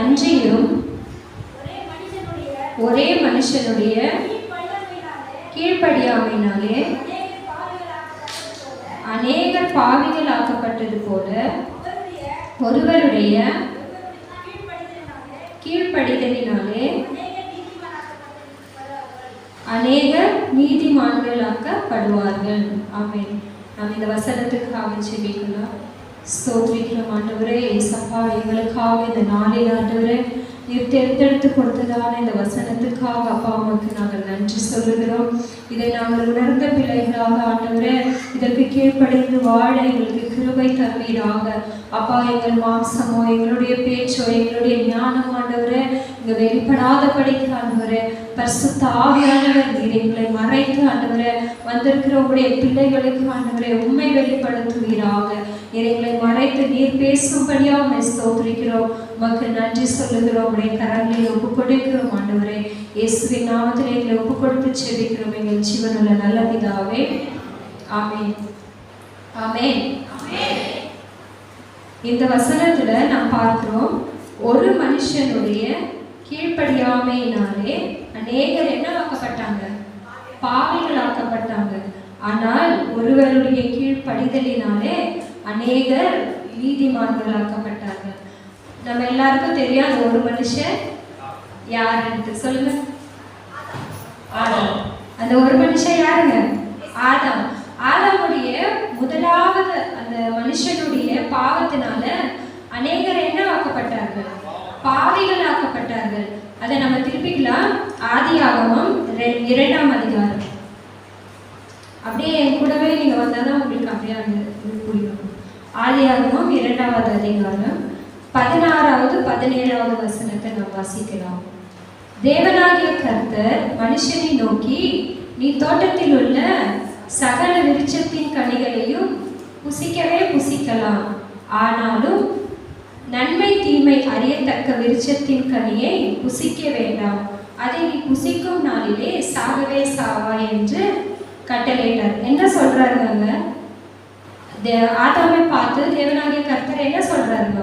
அன்றியும் ஒரே மனுஷனுடைய கீழ்ப்படியாமையினாலே அநேகர் பாவிகள் ஆக்கப்பட்டது போல ஒருவருடைய கீழ்ப்படிதலினாலே அநேகர் நீதிமான்களாக்கப்படுவார்கள். ஆமென். நாம் இந்த வசனத்துக்காக ஜெபிக்கலாம். ஸ்தோத்திரிக்கிறோம் ஆண்டவரே. ஏசப்பா, எங்களுக்காக இந்த நாளில் ஆண்டவரே நீர் தேர்ந்தெடுத்து கொடுத்ததான இந்த வசனத்துக்காக அப்பா உமக்கு நாங்கள் நன்றி சொல்லுகிறோம். இதை நாங்கள் உணர்ந்த பிள்ளைகளாக ஆண்டவரே இதற்கு கீழ்ப்படிந்து வாழ எங்களுக்கு கிருபை தருவீராக. அப்பா, எங்கள் மாம்சமோ எங்களுடைய பேச்சோ எங்களுடைய ஞானம் ஆண்டவரே இங்கே வெளிப்படாதபடிக்கு ஆண்டவரே பரிசுத்த ஆவியானவர் நீர் எங்களை மறைத்து ஆண்டவரே வந்திருக்கிற உங்களுடைய பிள்ளைகளுக்கு ஆண்டவரே உண்மை வெளிப்படுத்துவீராக. எங்களை மறைத்து நீர் பேசும்படியாக உம்மை ஸ்தோத்திரிக்கிறோம். உமக்கு நன்றி சொல்லுகிறோம். உடைய கரங்களில் ஒப்பு கொடுக்கிறோம் ஆண்டவரே. இயேசுவின் நாமத்தில் எங்களை ஒப்பு கொடுத்து செபிக்கிறோம் எங்கள் ஜீவனுள்ள நல்ல பிதாவே. ஆமென். ஆமென். இந்த வசனத்துல நாம் பார்க்கிறோம், ஒரு மனுஷனுடைய கீழ்ப்படியாமையினாலே அநேகர் என்ன ஆக்கப்பட்டாங்க? பாவிகள் ஆக்கப்பட்டாங்க. ஆனால் ஒருவருடைய கீழ்ப்படிதலினாலே அநேகர் நீதிமான்கள் ஆக்கப்பட்டார்கள். நம்ம எல்லாருக்கும் தெரியும் ஒரு மனுஷன் யாருன்னு சொல்லுங்க. ஆதாம். அந்த ஒரு மனுஷன் யாருங்க? ஆதாம். ஆதாமுடைய முதலாவது அந்த மனுஷனுடைய பாவத்தினால அநேகர் என்ன ஆக்கப்பட்டார்கள்? பாவிகள் ஆக்கப்பட்டார்கள். அதை நம்ம திருப்பிக்கலாம். ஆதியாகமம் 2ஆம் அதிகாரம். அப்படியே என் கூடவே நீங்க வந்தாதான் உங்களுக்கு அப்படியே புரியும். ஆதியாகமம் 2ஆவது அதிகாரம் 16வது 17வது வசனத்தை நாம் வாசிக்கலாம். தேவனாகிய கர்த்தர் மனுஷனை நோக்கி, நீ தோட்டத்தில் உள்ள சகல விருட்சத்தின் கனிகளையும் புசிக்கவே புசிக்கலாம், ஆனாலும் நன்மை தீமை அறியத்தக்க விருட்சத்தின் கனியை புசிக்க வேண்டாம், அதை நீ புசிக்கும் நாளிலே சாகவே சாவாய் என்று கட்டளையிட்டார். என்ன சொல்றாருங்க? ஆதாமை பார்த்து தேவனாகிய கர்த்தர் என்ன சொல்றாருங்க?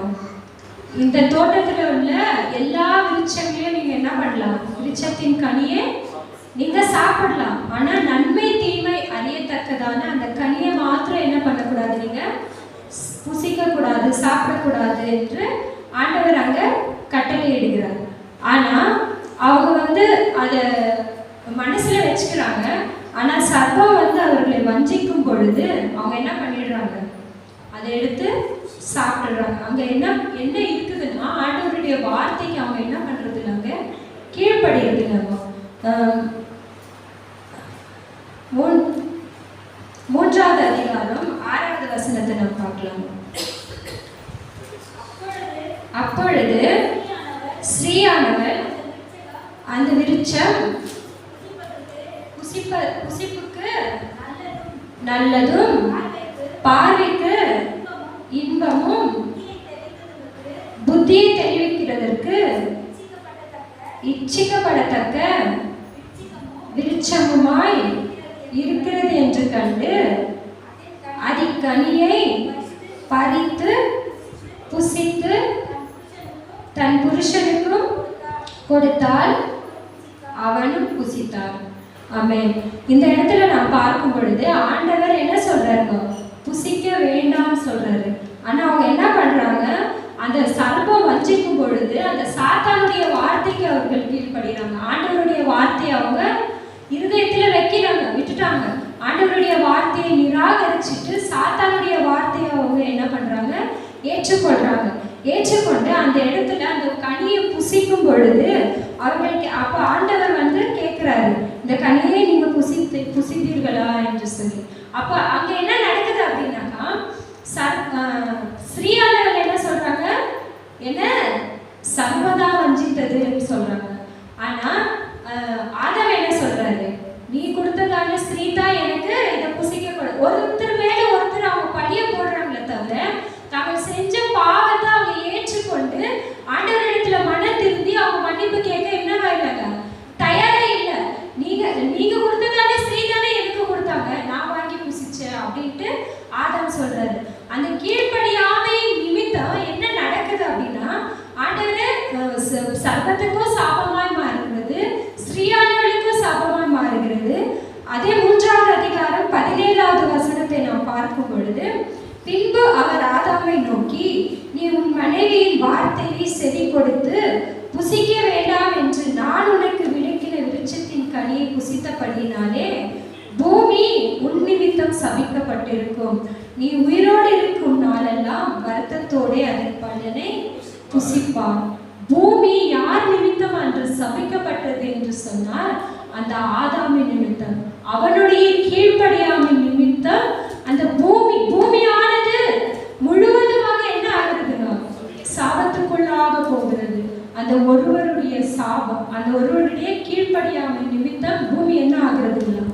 இந்த தோட்டத்துல உள்ள எல்லா விருட்சங்களையும் நீங்க என்ன பண்ணலாம்? விருட்சத்தின் கனியை நீங்க சாப்பிடலாம், ஆனா நன்மை தீமை அறியத்தக்கதான அந்த கனியை மாத்திரம் என்ன பண்ணக்கூடாது? நீங்க புசிக்க கூடாது, சாப்பிடக்கூடாது என்று ஆண்டவர் அங்க கட்டளை இடுகிறார். ஆனா அவங்க அதை மனசுல வச்சுக்கிறாங்க. ஆனா சர்ப்பம் அவர்களை வஞ்சிக்கும் பொழுது அவங்க என்ன பண்ணிடுறாங்க? அதை எடுத்து சாப்பிடுறாங்க. அங்க என்ன இருக்குதுன்னா ஆண்டவருடைய வார்த்தைக்கு அவங்க என்ன பண்றது இல்லைங்க, கீழ்ப்படுகிறது இல்லைங்க. 3ஆவது அதிகாரம் 6வது வசனத்தை நம்ம பார்க்கலாம். அப்பொழுது ஸ்ரீயானவர் அந்த விருட்சம் புசிப்புக்கு நல்லதும் பார்வைக்கு இன்பமும் புத்தியை தெரிவிக்கிறதற்கு இச்சிக்கப்படத்தக்க விருட்சமுமாய் இருக்கிறது என்று கண்டு அதிக்கனியை பறித்து புசித்து தன் புருஷனுக்கும் கொடுத்தால் அவனும் புசித்தார். ஆமென். இந்த இடத்துல நான் பார்க்கும் பொழுது ஆண்டவர் என்ன சொல்றாருங்க? புசிக்க வேண்டாம் சொல்றாரு. ஆனா அவங்க என்ன பண்றாங்க? அந்த சர்ப்பம் வஞ்சிக்கும் பொழுது அந்த சாத்தானுடைய வார்த்தைக்கு அவர்கள் கீழ்ப்படுகிறாங்க. ஆண்டவருடைய வார்த்தையை அவங்க இருதயத்துல வைக்கிறாங்க, விட்டுட்டாங்க. ஆண்டவருடைய வார்த்தையை நிராகரிச்சுட்டு சாத்தானுடைய வார்த்தையை அவங்க என்ன பண்றாங்க? ஏற்றுக்கொள்றாங்க. ஏற்றுக்கொண்டு அந்த இடத்துல அந்த கனியை புசிக்கும் பொழுது அவர்களுக்கு அப்ப ஆண்டவர் கேட்கிறாரு, இந்த கனியை நீங்க புசித்தீர்களா என்று சொல்லி. அப்ப அங்க என்ன நடக்குது அப்படின்னாக்கா, ஸ்ரீயானவர் என்ன சொல்றாங்க? என்ன சர்வதா வஞ்சித்ததுன்னு சொல்றாங்க. ஆனா ஆதாம் என்ன சொல்றாரு? நீ கொடுத்ததான ஸ்ரீ தான் எனக்கு இதை புசிக்க கூடாது. ஒருத்தர் மேல ஒருத்தர் அவங்க பழிய போடுறாங்களே தவிர தாங்கள் செஞ்ச பாவத்தை அவங்க ஏற்றுக்கொண்டு ஆண்டவரிடத்துல மனம் திருந்தி அவங்க மன்னிப்பு கேட்க என்னவா இல்லைங்க, தயாரே இல்லை. நீங்க கொடுத்ததானே ஸ்ரீ தானே எனக்கு கொடுத்தாங்க, நான் வாங்கி புசிச்சேன் அப்படின்ட்டு ஆதாம் சொல்றாரு. அந்த கீழ்ப்படியாமை நிமித்தம் சர்ப்பத்துக்கும் சாபமாய் மாறுகிறது, ஸ்ரீயானவளுக்கும் சாபமாய் மாறுகிறது. அதே 3வது அதிகாரம் 17வது வசனத்தை நாம் பார்க்கும் பொழுது, பின்பு அவர் ஆதாமை நோக்கி, நீ உன் மனைவியின் வார்த்தையை செவி கொடுத்து புசிக்க வேண்டாம் என்று நான் உனக்கு விளக்கின விருட்சத்தின் கனியை புசித்தபடியினாலே பூமி உன் நிமித்தம் சபிக்கப்பட்டிருக்கும். நீ உயிரோடு இருக்கும் நாளெல்லாம் வருத்தத்தோட அதன் பலனை புசிப்பார். பூமி யார் நிமித்தம் அன்று சபிக்கப்பட்டது என்று சொன்னால், அந்த ஆதாமின் நிமித்தம், அவனுடைய கீழ்ப்படியாமை நிமித்தம் அந்த பூமியானது முழுவதுமாக என்ன ஆகுறதுன்னா சாபத்துக்குள்ளாக போகிறது. அந்த ஒருவருடைய சாபம், அந்த ஒருவருடைய கீழ்ப்படியாமை நிமித்தம் பூமி என்ன ஆகுறதுங்களா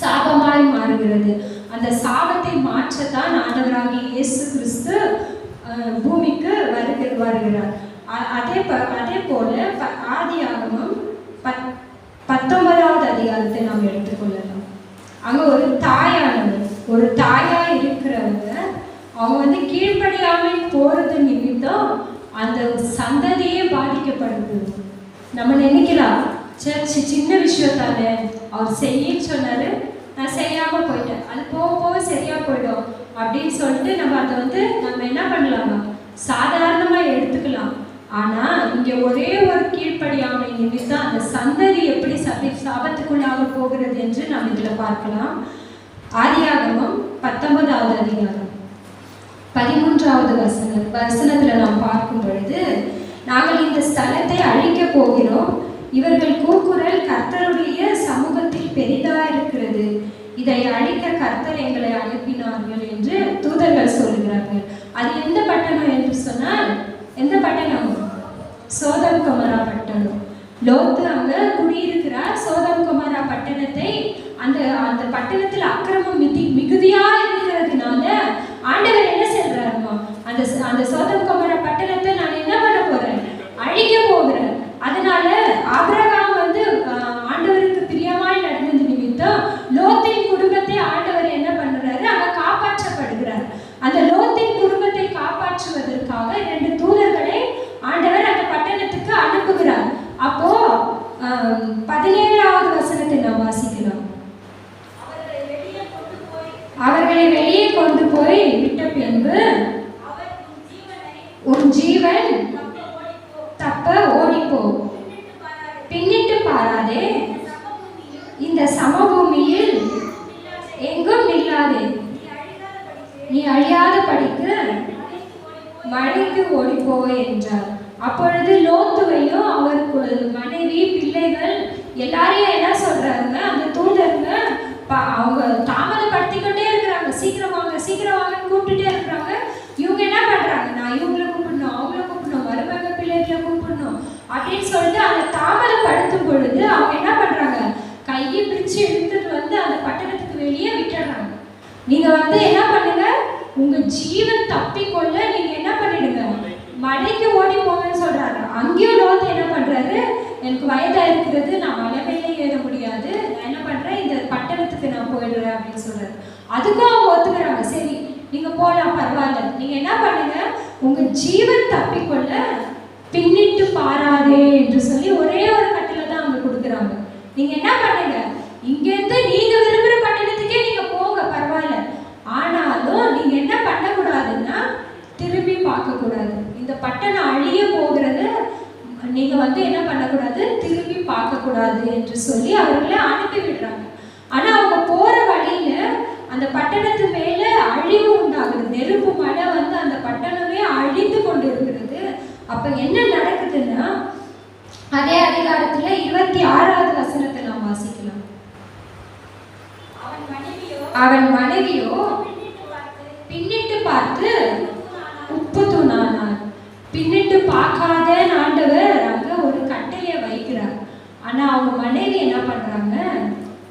சாபமாய் மாறுகிறது. அந்த சாபத்தை மாற்றத்தான் ஆண்டவராகிய இயேசு கிறிஸ்து பூமிக்கு வருகிறார். அதே போல ஆதியாகமம் 19வது அதிகாரத்தை நாம் எடுத்துக்கொள்ளலாம். அங்க ஒரு தாயா இருக்கிறவங்க, அவங்க கீழ்ப்படியாமை போறது நிமித்தம் அந்த சந்ததியே பாதிக்கப்படுது. நம்ம நினைக்கலாம், சர்ச் சின்ன விஷயத்தால அவர் செய்ய சொன்னாரு, நான் செய்யாம போயிட்டேன், அது போக சரியா போயிடும் அப்படின்னு சொல்லிட்டு நம்ம அதை நம்ம என்ன பண்ணலாமா சாதாரணமா எடுத்துக்கலாம். ஆனா இங்க ஒரே ஒரு கீழ்ப்படியாமை நிமித்தம் அந்த சந்ததி எப்படி சாபத்துக்குள்ளாக போகிறது என்று நாம் இதுல பார்க்கலாம். ஆதியாகமம் 19வது அதிகாரம் 13வது வசனத்துல நாம் பார்க்கும் பொழுது, நாங்கள் இந்த ஸ்தலத்தை அழிக்க போகிறோம், இவர்கள் கூக்குரல் கர்த்தருடைய சமூகத்தில் பெரிதா இருக்கிறது, இதை அழிக்க கர்த்தர் எங்களை அனுப்பினார்கள் என்று தூதர்கள் சொல்லுகிறார்கள். அது எந்த பட்டணம் என்று சொன்னால், எந்த பட்டணம்? சோதம் கொமரா பட்டணம். லோத்து அங்க குடியிருக்கிறார். சோதம் கொமரா பட்டணத்தை அந்த பட்டணத்தில் அக்கிரமம் மிகுதியா இருக்கிறதுனால ஆண்டவர் என்ன சொல்றாருமா, அந்த சோதம் கொமரா பட்டணத்தை நான் என்ன பண்ண போறேன், அழிக்க போகிறேன். அதனால ஆபிரகாம் ஆண்டவருக்கு பிரியமாய் நடந்தது நிமித்தம் லோத்தின் குடும்பத்தை ஆண்டவர் என்ன பண்றாரு, அங்க காப்பாற்றப்படுகிறார். அந்த லோத்தின் குடும்பத்தை காப்பாற்றுவதற்காக 2 தூதர்களை ஆண்டவர் அந்த பட்டணத்துக்கு அனுப்புகிறார். அப்போ 17வது வசனத்தை நாம் வாசிக்கலாம். அவர்களை வெளியே கொண்டு போய் விட்ட பின்பு, உன் ஜீவன் தப்ப ஓடிப்போ, பின்னிட்டு பாராதே, இந்த சமபூமியில் எங்கும் நில்லாதே, நீ அழியாத படிக்கு மழைக்கு ஓடிப்போ என்றார். அப்பொழுது லோத்துவையும் அவருக்கு மனைவி பிள்ளைகள் எல்லாரையும் என்ன சொல்றாங்க, அந்த தூதருங்க அவங்க தாமதப்படுத்திக்கிட்டே இருக்கிறாங்க, சீக்கிரம் வாங்க கூப்பிட்டுட்டே இருக்கிறாங்க. இவங்க என்ன பண்றாங்க, நான் இவங்களை கூப்பிடணும், அவங்கள கூப்பிடணும், மருமக பிள்ளைகளை கூப்பிடணும் அப்படின்னு சொல்லிட்டு அந்த தாமதப்படுத்தும் பொழுது அவங்க என்ன பண்றாங்க, கையை பிடிச்சு எடுத்துட்டு அந்த பட்டணத்துக்கு வெளியே விட்டுறாங்க. நீங்க என்ன பண்ணுங்க, உங்க ஜீவன் தப்பிக்கொள்ள நீங்க என்ன பண்ணிடுங்க, மலைக்கு ஓடி போங்கன்னு சொல்றாரு. அங்கேயும் லோத்து என்ன பண்றாரு, எனக்கு வயதா இருக்கிறது, நான் மலை மேலே ஏற முடியாது, நான் என்ன பண்றேன், இந்த பட்டணத்துக்கு நான் போயிடுறேன் அப்படின்னு சொல்றாரு. அதுக்கும் அவங்க ஒத்துக்கிறாங்க, சரி நீங்க போகலாம், பரவாயில்ல, நீங்க என்ன பண்ணுங்க, உங்க ஜீவன் தப்பிக்கொள்ள பின்னிட்டு பாராதே என்று சொல்லி ஒரே ஒரு கட்டில தான் அவங்க கொடுக்குறாங்க. நீங்க என்ன பண்ணுங்க, இங்கேருந்து நீங்க விரும்புகிற பட்டணத்துக்கே நீங்க போங்க, பரவாயில்ல, ஆனாலும் நீங்க என்ன பண்ணக்கூடாதுன்னா திரும்பி பார்க்கக்கூடாது. இந்த பட்டணம் அழிய போகிறது, நீங்க என்ன பண்ணக்கூடாது, திரும்பி பார்க்கக்கூடாது என்று சொல்லி அவர்களை அனுப்பி விடுறாங்க. ஆனா அவங்க போற வழியில அந்த பட்டணத்து மேல அழிவு உண்டாகுது, நெருப்பு மழை அந்த பட்டணமே அழிந்து கொண்டு இருக்கிறது. அப்ப என்ன நடக்குதுன்னா, அதே அதிகாரத்துல 26வது வசனத்தை நாம் வாசிக்கலாம். அவன் மனைவியோ பின்னிட்டு பார்த்து உப்பு தூணானார். பின்னிட்டு பார்க்காத ஆண்டவர் அங்க ஒரு கட்டையை வைக்கிறார். ஆனா அவங்க மனைவி என்ன பண்றாங்க,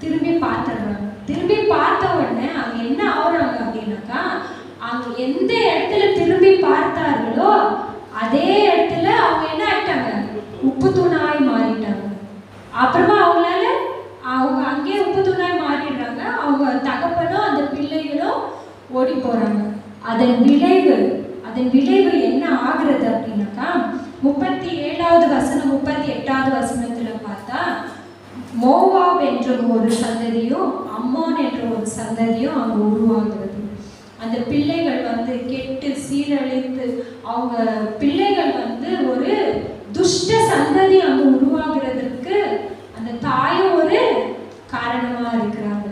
திரும்பி பார்த்துடுறாங்க. திரும்பி பார்த்த உடனே அவங்க என்ன ஆகுறாங்க அப்படின்னாக்கா, அவங்க எந்த இடத்துல திரும்பி பார்த்தார்களோ அதே இடத்துல அவங்க என்ன ஆயிட்டாங்க, உப்பு தூணாய் மாறிட்டாங்க. அப்புறமா அவங்க அங்கேயே உப்பு தூணாய் மாறிடுறாங்க. அவங்க தகப்பனும் அந்த பிள்ளைகளும் ஓடி போறாங்க. அதன் விளைவு என்ன ஆகுறது அப்படின்னாக்கா, 37வது வசனம் 38வது வசனத்துல பார்த்தா மோவாப் என்ற ஒரு சந்ததியும் அம்மோன் என்ற ஒரு சந்ததியும் அங்க உருவாகிறது. அந்த பிள்ளைகள் வந்து கெட்டு சீரழித்து அவங்க பிள்ளைகள் வந்து ஒரு துஷ்ட சந்ததி அங்க உருவாகிறதுக்கு அந்த தாயும் ஒரு காரணமா இருக்கிறாங்க.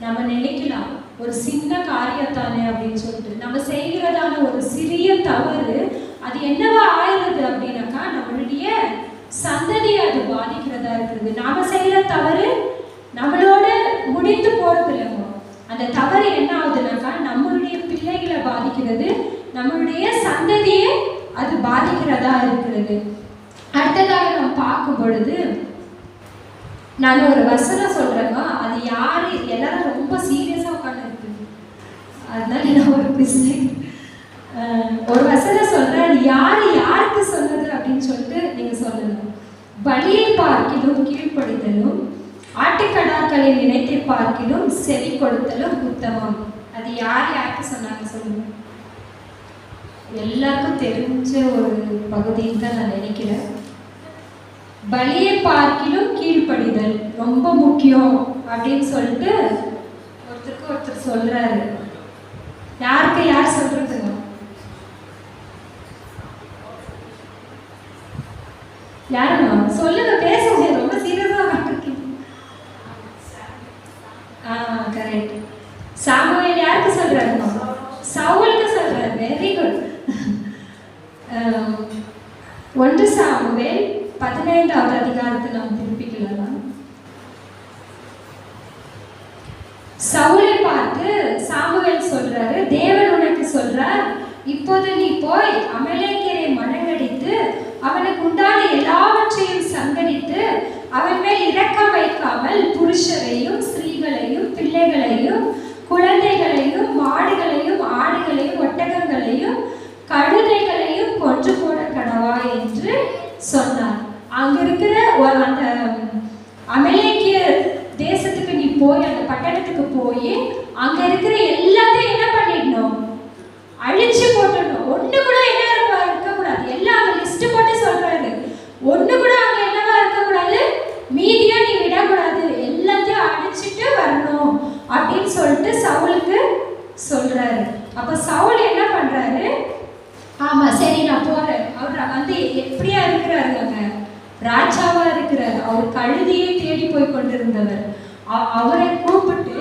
நம்ம நினைக்கலாம் ஒரு சின்ன காரியத்தானே அப்படின்னு சொல்லிட்டு நம்ம செய்கிறதான ஒரு சிறிய தவறு அது என்னவா ஆயிடுது அப்படின்னாக்கா நம்மளுடைய சந்ததியை அது பாதிக்கிறதா இருக்குது. நாம செய்யற தவறு நம்மளோட முடிந்து போறது இல்லைங்க. அந்த தவறு என்ன ஆகுதுனாக்கா நம்மளுடைய பிள்ளைகளை பாதிக்கிறது, நம்மளுடைய சந்ததியை அது பாதிக்கிறதா இருக்கிறது. அடுத்ததாக நம்ம பார்க்கும் பொழுது நான் ஒரு வசனம் சொல்றேங்க, அது யாரு எல்லாரும் ரொம்ப சீரியஸா உட்காந்து இருக்குது, அதனால நான் ஒரு வசனம் சொல்றேன். அது யாருக்கு சொன்னது அப்படின்னு சொல்லிட்டு நீங்க சொல்லணும். பலியை பார்க்கிலும் கீழ்ப்படிதலும் ஆட்டுக்கடாக்களை நினைத்தை பார்க்கிலும் செவி கொடுத்தலும் உத்தமம். அது யாருக்கு சொன்னாங்க சொல்லுங்க. எல்லாருக்கும் தெரிஞ்ச ஒரு பகுதின்னு தான் நான் நினைக்கிறேன். பலியை பார்க்கிலும் கீழ்ப்படிதல் ரொம்ப முக்கியம் அப்படின்னு சொல்லிட்டு ஒருத்தருக்கு ஒருத்தர் சொல்றாரு. யாருக்கு யார் சொல்றதுங்க? யாருமா சொல்லுங்க, பேசுங்க, ரொம்ப சீரியஸா இருக்கீங்க. கரெக்ட். சாமுவேல் யாருக்கு சொல்றாருமா? சவுலுக்கு சொல்றாரு. Very good. 1 சாமுவேல் 15வது அதிகாரத்தை நாம் திருப்பிக்கலாம். சவுலை பார்த்து சாமுவேல் சொல்றாரு, தேவன் உனக்கு சொல்றார், இப்போது நீ போய் அமலேக்கியரை மனங்கடித்து அவனுக்கு உண்டான எல்லாவற்றையும் சங்கரித்து அவன் மேல் இரக்கம் வைக்காமல் புருஷரையும் ஸ்திரீகளையும் பிள்ளைகளையும் குழந்தைகளையும் மாடுகளையும் ஆடுகளையும் ஒட்டகங்களையும் கழுதைகளையும் கொன்று போட கடவா என்று சொன்னார். அங்க இருக்கிற அந்த அமலேக்கிய தேசத்துக்கு நீ போய் அந்த பட்டணத்துக்கு போய் அங்க இருக்கிற எல்லாத்தையும் என்ன பண்ணிடணும்? அழிச்சு போட்டுடணும். ஒண்ணு கூட என்ன இருக்கக்கூடாது. எல்லாம் லிஸ்ட் போட்டு சொல்றாரு. ஒண்ணு கூட அங்க என்னவா இருக்கக்கூடாது, மீதியா நீ விடக்கூடாது, எல்லாத்தையும் அழிச்சிட்டு வரணும் அப்படின்னு சொல்லிட்டு சவுலுக்கு சொல்றாரு. அப்ப சவுல் என்ன பண்றாரு? ஆமா சரி நான் போறேன். அவர் வந்து எப்படியா இருக்கிறாரு? அங்க ராஜாவா இருக்கிறார். அவர் கழுதியை தேடி போய் கொண்டிருந்தவர். அவரை கூப்பிட்டு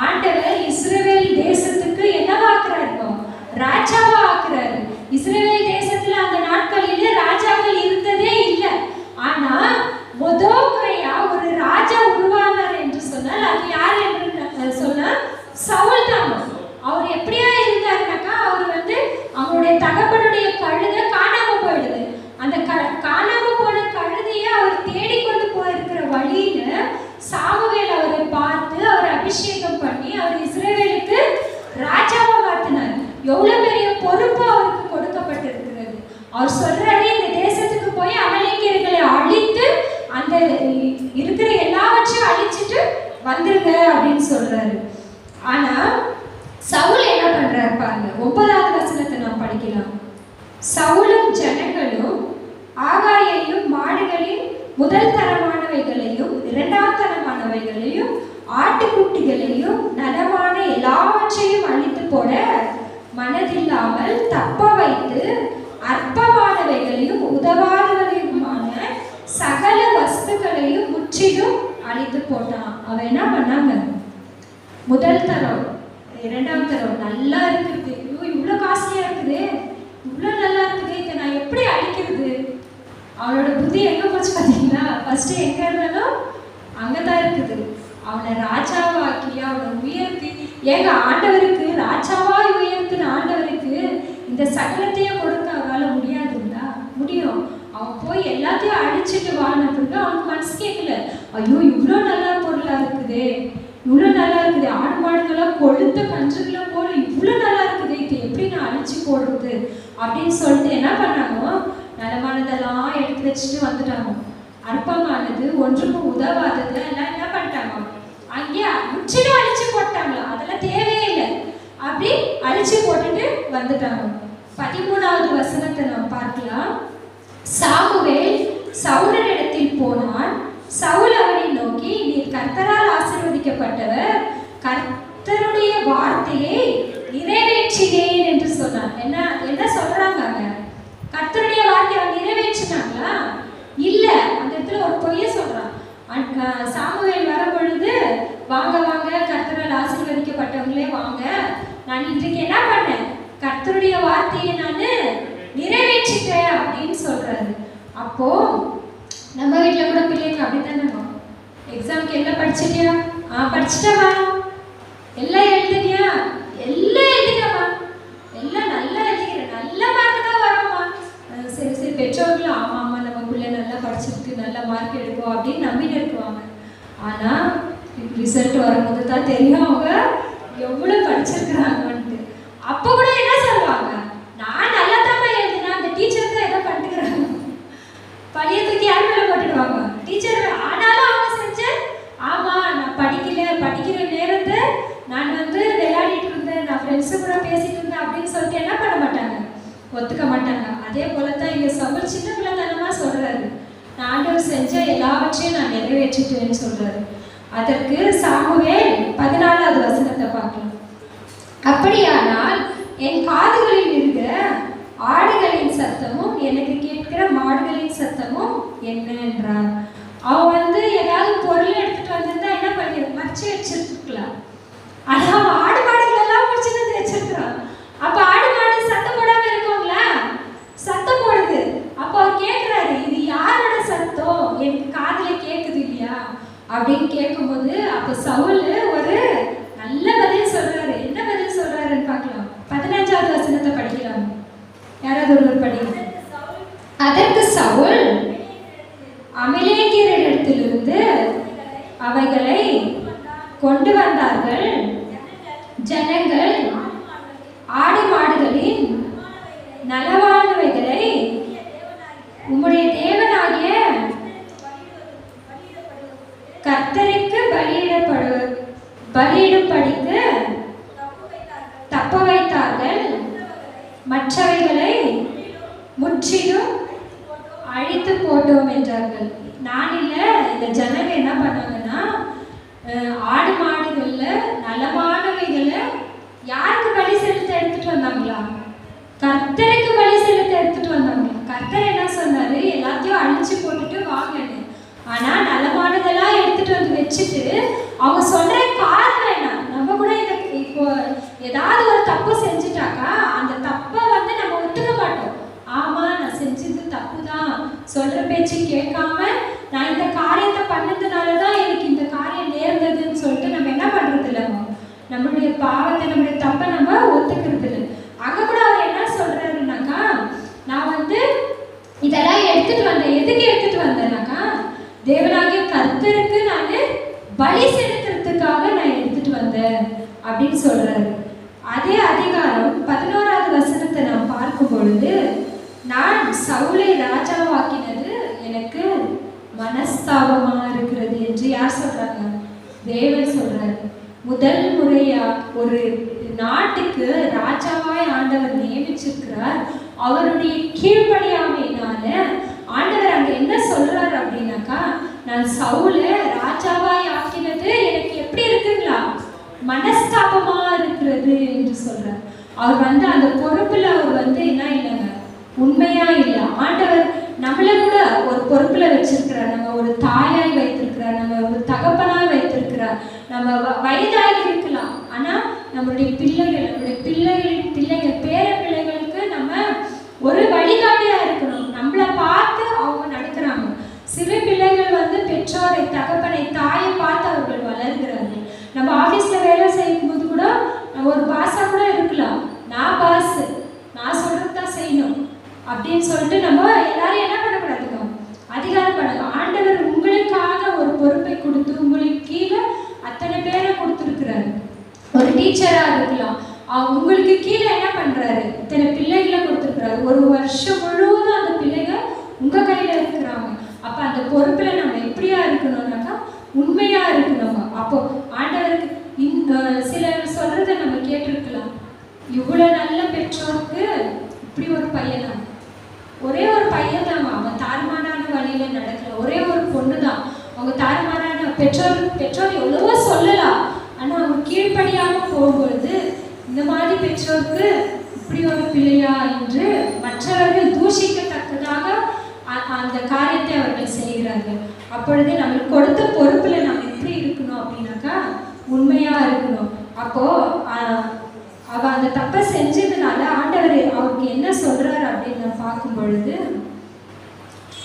ஆண்டவர் இஸ்ரவேல் தேசத்துக்கு என்னவாக்குறாரு? ராஜாவா ஆக்குறாரு. இஸ்ரவேல் தேசத்துல அந்த நாட்களிலே ராஜாக்கள் இருந்ததே இல்லை. ஆனா முதல் முறையா ஒரு ராஜா உருவானார் என்று சொன்னால் அது யார் என்று சொன்னா சவுல் தான். அவர் எப்படியா இருந்தாருனாக்கா அவர் வந்து அவருடைய தகப்பனுடைய கழுதை காணாம போயிடுது. அந்த காணாம போன கழுதையை அவர் தேடிக்கொண்டு போயிருக்கிற வழியில சாமுவேல் அவரை பார்த்து அவர் அபிஷேகம் பண்ணி அவர் இஸ்ரவேலுக்கு ராஜாவா மாத்தினார். எவ்வளவு பெரிய பொறுப்பு அவருக்கு கொடுக்கப்பட்டிருக்கிறது. அவர் சொல்றாரு, இந்த தேசத்துக்கு போய் அமலேக்கியர்களை அழித்து அந்த இருக்கிற எல்லாவற்றையும் அழிச்சிட்டு வந்துருங்க அப்படின்னு சொல்றாரு. ஆனா சவுல் என்ன பண்றாரு பாருங்க. 9வது வசனத்தை நாம் படிக்கலாம். சவுலும் ஜனங்களும் ஆகாயையும் மாடுகளின் முதல் தரமானவைகளையும் இரண்டாம் தரமானவைகளையும் ஆட்டுக்குட்டிகளையும் நலமான எல்லாவற்றையும் அழித்து போட மனதில்லாமல் தப்ப வைத்து அற்பமானவைகளையும் உதவாதவையுமான சகல வஸ்துக்களையும் முற்றிலும் அழித்து போட்டான். அவன் என்ன பண்ணாங்க? முதல் தரம் இரண்டாம் தரம் நல்லா இருக்குது, இவ்வளோ காஸ்ட்லியா இருக்குது, இவ்வளோ நல்லா இருக்குது, இதை நான் எப்படி அழிக்கிறது? அவனோட புத்தி எங்க போச்சு பார்த்தீங்களா? ஃபர்ஸ்ட் எங்க இருந்தாலும் அங்கதான் இருக்குது. அவனை ராஜாவாக்கி அவனை உயர்த்தி, ஏங்க ஆண்டவருக்கு ராஜாவாய் உயர்த்தின ஆண்டவருக்கு இந்த சகலத்தையும் கொடுக்க அவரால் முடியாதுங்களா? முடியும். அவன் போய் எல்லாத்தையும் அழிச்சிட்டு வாழ்ந்ததுக்கு அவனுக்கு மனசு கேட்கல. ஐயோ இவ்வளோ நல்லா பொருளா இருக்குது, இவ்வளோ நல்லா இருக்குது, ஆடு மாடுகளாம் கொழுத்த கன்றுகளை போல இவ்வளோ நல்லா இருக்குது, இது எப்படி நான் அழிச்சு போடுறது அப்படின்னு சொல்லிட்டு என்ன பண்ணாங்க? நலமானதெல்லாம் எடுத்து வச்சுட்டு வந்துட்டாங்க. அற்பமானது ஒன்றுக்கும் உதவாதது எல்லாம் என்ன பண்ணிட்டாங்க? அங்கே முற்றிலும் அழிச்சு போட்டாங்களா? அதெல்லாம் தேவையே இல்லை, அப்படி அழிச்சு போட்டுட்டு வந்துட்டாங்க. 13வது வசனத்தை நாம் பார்க்கலாம். சாமுவேல் சவுலனிடத்தில் போனான். சவுல் அவனை நோக்கி, நீர் கர்த்தரால் ஆசீர்வதிக்கப்பட்டவர், கர்த்தருடைய வார்த்தையை நிறைவேற்றினேன் என்று சொன்னான். என்ன சொல்றாங்க? கர்த்தருடைய வார்த்தையை நிறைவேற்றினாங்களா? இல்ல, அந்த இடத்துல ஒரு பொய்ய சொல்றான். சாமுவேல் வரும் பொழுது, வாங்க வாங்க கர்த்தரால் ஆசீர்வதிக்கப்பட்டவங்களே வாங்க, நான் இன்றைக்கு என்ன பண்ணேன், கர்த்தருடைய வார்த்தையை நான் நிறைவேற்றிட்டேன் அப்படின்னு சொல்றாரு. அப்போ நம்ம வீட்டில் கூட பிள்ளைங்க அப்படித்தானே, எக்ஸாம்க்கு எல்லாம் படிச்சிட்டியா? படிச்சிட்டவா? எல்லாம் எழுதுனியா? எல்லாம் எழுதிட்டவா? எல்லாம் நல்லா எழுதிக்கிறேன், நல்ல மார்க் தான் வரும்மா. சரி சரி, பெற்றோர்கள் ஆமா ஆமா நம்ம பிள்ளை நல்லா படிச்சிருக்கு, நல்ல மார்க் எடுக்கும் அப்படின்னு நம்பிட்டு இருக்குவாங்க. ஆனா ரிசல்ட் வரும்போது தான் தெரியும் அவங்க எவ்வளவு படிச்சிருக்கிறாங்கன்ட்டு. அப்போ கூட என்ன சொல்லுவாங்க, நான் நல்லா தான் எழுதினா, அந்த டீச்சர் தான் ஏதோ பண்ணிக்கிறாங்க, பழையத்துக்கு யார் மேலே போட்டுடுவாங்க, டீச்சர். ஆனாலும் அவங்க செஞ்சு, ஆமா நான் படிக்கிற நேரத்தை நான் விளையாடிட்டு இருந்தேன், நான் ஃப்ரெண்ட்ஸு கூட பேசிட்டு இருந்தேன் அப்படின்னு சொல்லிட்டு என்ன பண்ண மாட்டாங்க, ஒத்துக்க மாட்டாங்க. அதே போல தான் இங்கே சவுல் சின்ன பிள்ளைத்தனமாக சொல்றாரு, நான் ஆண்டவர் செஞ்ச எல்லாவற்றையும் நான் நிறைவேற்றிட்டேன்னு சொல்றாரு. அதற்கு சாமுவேல் 14வது வசனத்தை பார்க்கலாம். அப்படியானால் என் காதுகளில் இருக்கிற ஆடுகளின் சத்தமும் எனக்கு கேட்கிற மாடுகளின் சத்தமும் என்ன என்றார். அவன் ஏதாவது பொருள் எடுத்துட்டு வந்திருந்தா என்ன பண்ணி மறைச்சு வச்சிருக்கலாம். ஆனா அவன் ஆடு மாடுகள் எல்லாம் முடிச்சுட்டு வச்சிருக்கிறான். அப்ப ஆடு மாடு சத்தம் போடாம இருக்குங்களா? சத்தம் போடுது. அப்ப அவர் கேட்கிறாரு, இது யாரோட சத்தம், எனக்கு காதுல கேட்குது இல்லையா அப்படின்னு கேட்கும்போது, அப்ப சவுல் ஒரு நல்ல பதில் சொல்றாரு. என்ன பதில் சொல்றாருன்னு பார்க்கலாம். 15வது வசனத்தை படிக்கலாம். யாராவது ஒருவர் படிங்க. அதற்கு சவுல், அமலேக்கியரிடத்திலிருந்து அவைகளை கொண்டு வந்தார்கள். ஜனங்கள் ஆடு மாடுகளின் நலவானவைகளை உம்முடைய தேவனாகிய கர்த்தருக்கு பலியிடும்படிக்கு தப்ப வைத்தார்கள். மற்றவைகளை முற்றிலும் அழித்து போட்டோம் என்றார்கள். நான் இல்லை, இந்த ஜனங்க என்ன பண்ணாங்கன்னா, ஆடு மாடுகள்ல நலமானவைகளை யாருக்கு பலி செலுத்த எடுத்துட்டு வந்தாங்களா? கர்த்தருக்கு பலி செலுத்த எடுத்துட்டு வந்தாங்களா? கர்த்தர் என்ன சொன்னாரு, எல்லாத்தையும் அழிச்சு போட்டுட்டு வாங்கன்னு. ஆனா நலமானதெல்லாம் எடுத்துட்டு வந்து வச்சுட்டு அவங்க சொல்ற காரணம் என்ன? நம்ம கூட இப்போ ஏதாவது ஒரு தப்பு செஞ்சுட்டாக்கா அந்த தப்பை நம்ம ஒத்துக்க மாட்டோம். ஆமா நான் செஞ்சது தப்பு தான், சொல்ற பேச்சு கேட்காம நான் இந்த காரியத்தை பண்ணதுனாலதான் எனக்கு இந்த காரியம் நேர்ந்ததுன்னு சொல்லிட்டு நம்ம என்ன பண்றது இல்லை, நம்மளுடைய பாவத்தை நம்மளுடைய தப்பை நம்ம ஒத்துக்கிறது இல்லை. அங்க கூட அவர் என்ன சொல்றாருன்னாக்கா, நான் இதெல்லாம் எடுத்துட்டு வந்தேன். எதுக்கு எடுத்துட்டு வந்தேன்னாக்கா, தேவனாகிய கர்த்தருக்கு நான் பலி செலுத்துறதுக்காக நான் எடுத்துட்டு வந்தேன் அப்படின்னு சொல்றாரு. அதே அதிகாரம் 11வது வசனத்தை நாம் பார்க்கும் பொழுது, நான் சவுலை ராஜாவாக்கினது எனக்கு மனஸ்தாபமா இருக்கிறது என்று யார் சொல்றாங்க? தேவன் சொல்றாரு. முதல் முறையா ஒரு நாட்டுக்கு ராஜாவாய் ஆண்டவர் நியமிச்சிருக்கிறார். அவருடைய கீழ்ப்படியாமையினால ஆண்டவர் அங்க என்ன சொல்றாரு அப்படின்னாக்கா, நான் சவுலை ராஜாவாய் ஆக்கினது எனக்கு எப்படி இருக்குங்களா, மனஸ்தாபமா இருக்கிறது என்று சொல்றார். அவர் அந்த பொறுப்புல அவர் என்ன இல்லைங்க, உண்மையா இல்லை. ஆண்டவர் நம்மளை கூட ஒரு பொறுப்புல வச்சிருக்கிறார். நம்ம ஒரு தாயாய் வைத்திருக்கிறார், நம்ம ஒரு தகப்பனாய் வைத்திருக்கிறார். நம்ம வயதாகி இருக்கலாம், ஆனா நம்மளுடைய பிள்ளைகள் பேர பிள்ளைகளுக்கு நம்ம ஒரு வழிகாட்டியா இருக்கணும். நம்மளை பார்த்து அவங்க நடக்கிறாங்க. சில பிள்ளைகள் பெற்றோரை, தகப்பனை, தாயை பார்த்து அவர்கள் வளர்கிறார்கள். நம்ம ஆபீஸ்ல வேலை செய்யும் போது கூட ஒரு பாஸா கூட இருக்கலாம். நான் பாஸ், நான் சொல்றதுதான் செய்யணும் அப்படின்னு சொல்லிட்டு நம்ம எல்லாரும் என்ன பண்ணக்கூடாதுங்க, அதிகாரம் பண்ணுங்க. ஆண்டவர் உங்களுக்காக ஒரு பொறுப்பை கொடுத்து உங்களுக்கு கீழே அத்தனை பேரை கொடுத்துருக்கிறாரு. ஒரு டீச்சரா இருக்கலாம், உங்களுக்கு கீழே என்ன பண்றாரு, இத்தனை பிள்ளைகளை கொடுத்துருக்கிறாரு. ஒரு வருஷம் முழுவதும் அந்த பிள்ளைகள் உங்க கையில இருக்கிறாங்க. அப்ப அந்த பொறுப்புல நம்ம எப்படியா இருக்கணும்னாக்கா உண்மையா இருக்கணும். அப்போ ஆண்டவருக்கு சிலர் சொல்றதை நம்ம கேட்டிருக்கலாம், இவ்வளவு நல்ல பெற்றோருக்கு இப்படி ஒரு பையனா, ஒரே ஒரு பையன் தான், அவன் தாறுமாறான வழியில நடக்கல. ஒரே ஒரு பொண்ணு தான், அவங்க தாறுமாறான பெற்றோர் எவ்வளவோ சொல்லலாம், ஆனா அவங்க கீழ்ப்படியாம போகும்பொழுது இந்த மாதிரி பெற்றோருக்கு இப்படி ஒரு பிள்ளையா என்று மற்றவர்கள் தூஷிக்கத்தக்கதாக அந்த காரியத்தை அவர்கள் செய்கிறார்கள். அப்பொழுது நம்மளுக்கு கொடுத்த பொறுப்புல நம்ம எப்படி இருக்கணும் அப்படின்னாக்கா உண்மையா இருக்கணும். அப்போ அவ அந்த தப்பை செஞ்சதுனால ஆண்டவர் அவருக்கு என்ன சொல்றாரு அப்படின்னு நான் பார்க்கும் பொழுது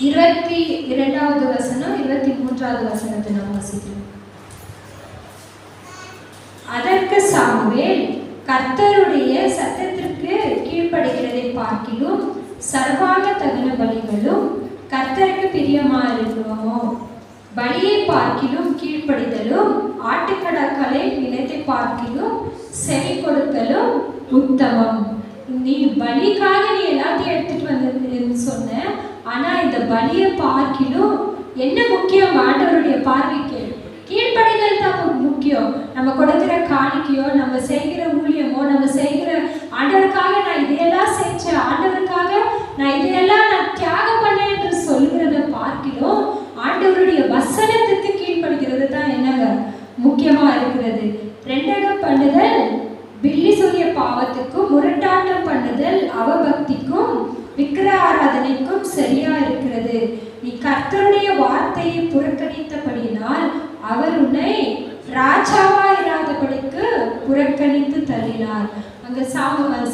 22வது வசனம் 23வது வசனத்தை நாம் வாசிக்கிறோம். அதற்கு சாமுவேல், கர்த்தருடைய சத்தத்திற்கு கீழ்ப்படுகிறதை பார்க்கிலும் சர்வாங்க தகன பலிகளும் கர்த்தருக்கு பிரியமா இருக்கிறோமோ, பலியை பார்க்கிலும் கீழ்ப்படிதலும் ஆட்டுக்கடாக்களை நினைத்தை பார்க்கிலும் செவி கொடுத்தலும் உத்தமம். நீ பலிக்காக நீ எல்லாத்தையும் எடுத்துட்டு வந்ததுன்னு சொன்ன, ஆனா இந்த பலியை பார்க்கிலும் என்ன முக்கியம்? ஆண்டவருடைய பார்வைக்கு கீழ்ப்படிதல் தான் முக்கியம். நம்ம கொடுக்கிற காணிக்கையோ, நம்ம செய்கிற ஊழியமோ, நம்ம செய்கிற ஆண்டவருக்காக நான் இதையெல்லாம் செஞ்சேன், ஆண்டவருக்காக நான் இதையெல்லாம் நான் தியாகம் பண்ணேன் என்று சொல்கிறத பார்க்கிறோம். ஆண்டவருடைய வசனத்துக்கு கீழ்ப்படுகிறது தான் என்னங்க முக்கியமா இருக்கிறது. ரெண்டகம் பண்ணுதல் பில்லி சொல்லிய பாவத்துக்கும் முரட்டாட்டம் பண்ணுதல் அவபக்திக்கும் விக்கிர ஆராதனைக்கும் சரியா இருக்கிறது. நீ கர்த்தருடைய வார்த்தையை புறக்கணித்தபடினால் அவர் உன்னை ராஜாவா இராதபடிக்கு புறக்கணித்து தள்ளினார். அங்க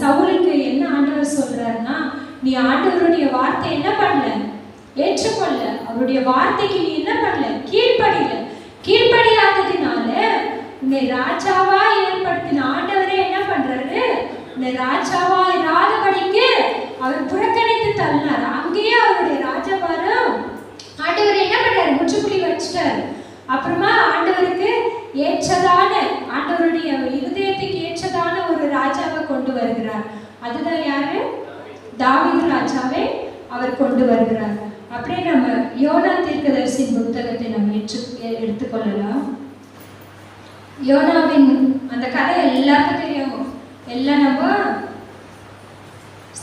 சவுலுக்கு என்ன ஆண்டவர் சொல்றாருன்னா, நீ ஆண்டவருடைய வார்த்தை என்ன பண்ணல, ஏற்றுக்கொள்ள, அவருடைய வார்த்தைக்கு நீ என்ன பண்ணல, கீழ்ப்படியல. கீழ்ப்படியாததினால உன்னை ராஜாவா ஏற்படுத்தின ஆண்டவரே என்ன பண்றாரு, உன்னை ராஜாவா இராதபடிக்கு அவர் புறக்கணித்து தள்ளினார். அங்கேயே அவருடைய ராஜபாரம் ஆண்டவர் என்ன பண்றாரு, முற்றுப்புள்ளி வச்சிட்டாரு. அப்புறமா ஆண்டவருக்கு ஏற்றதான, ஆண்டவருடைய இருதயத்துக்கு ஏற்றதான ஒரு ராஜாவை கொண்டு வருகிறார். அதுதான் யாரு, தாவீது ராஜாவை அவர் கொண்டு வருகிறார். அப்படியே நம்ம யோனா தீர்க்கதரிசியின் புத்தகத்தை நம்ம எடுத்துக்கொள்ளலாம். யோனாவின் அந்த கதை எல்லாருக்கும் தெரியும். எல்லாம் நம்ம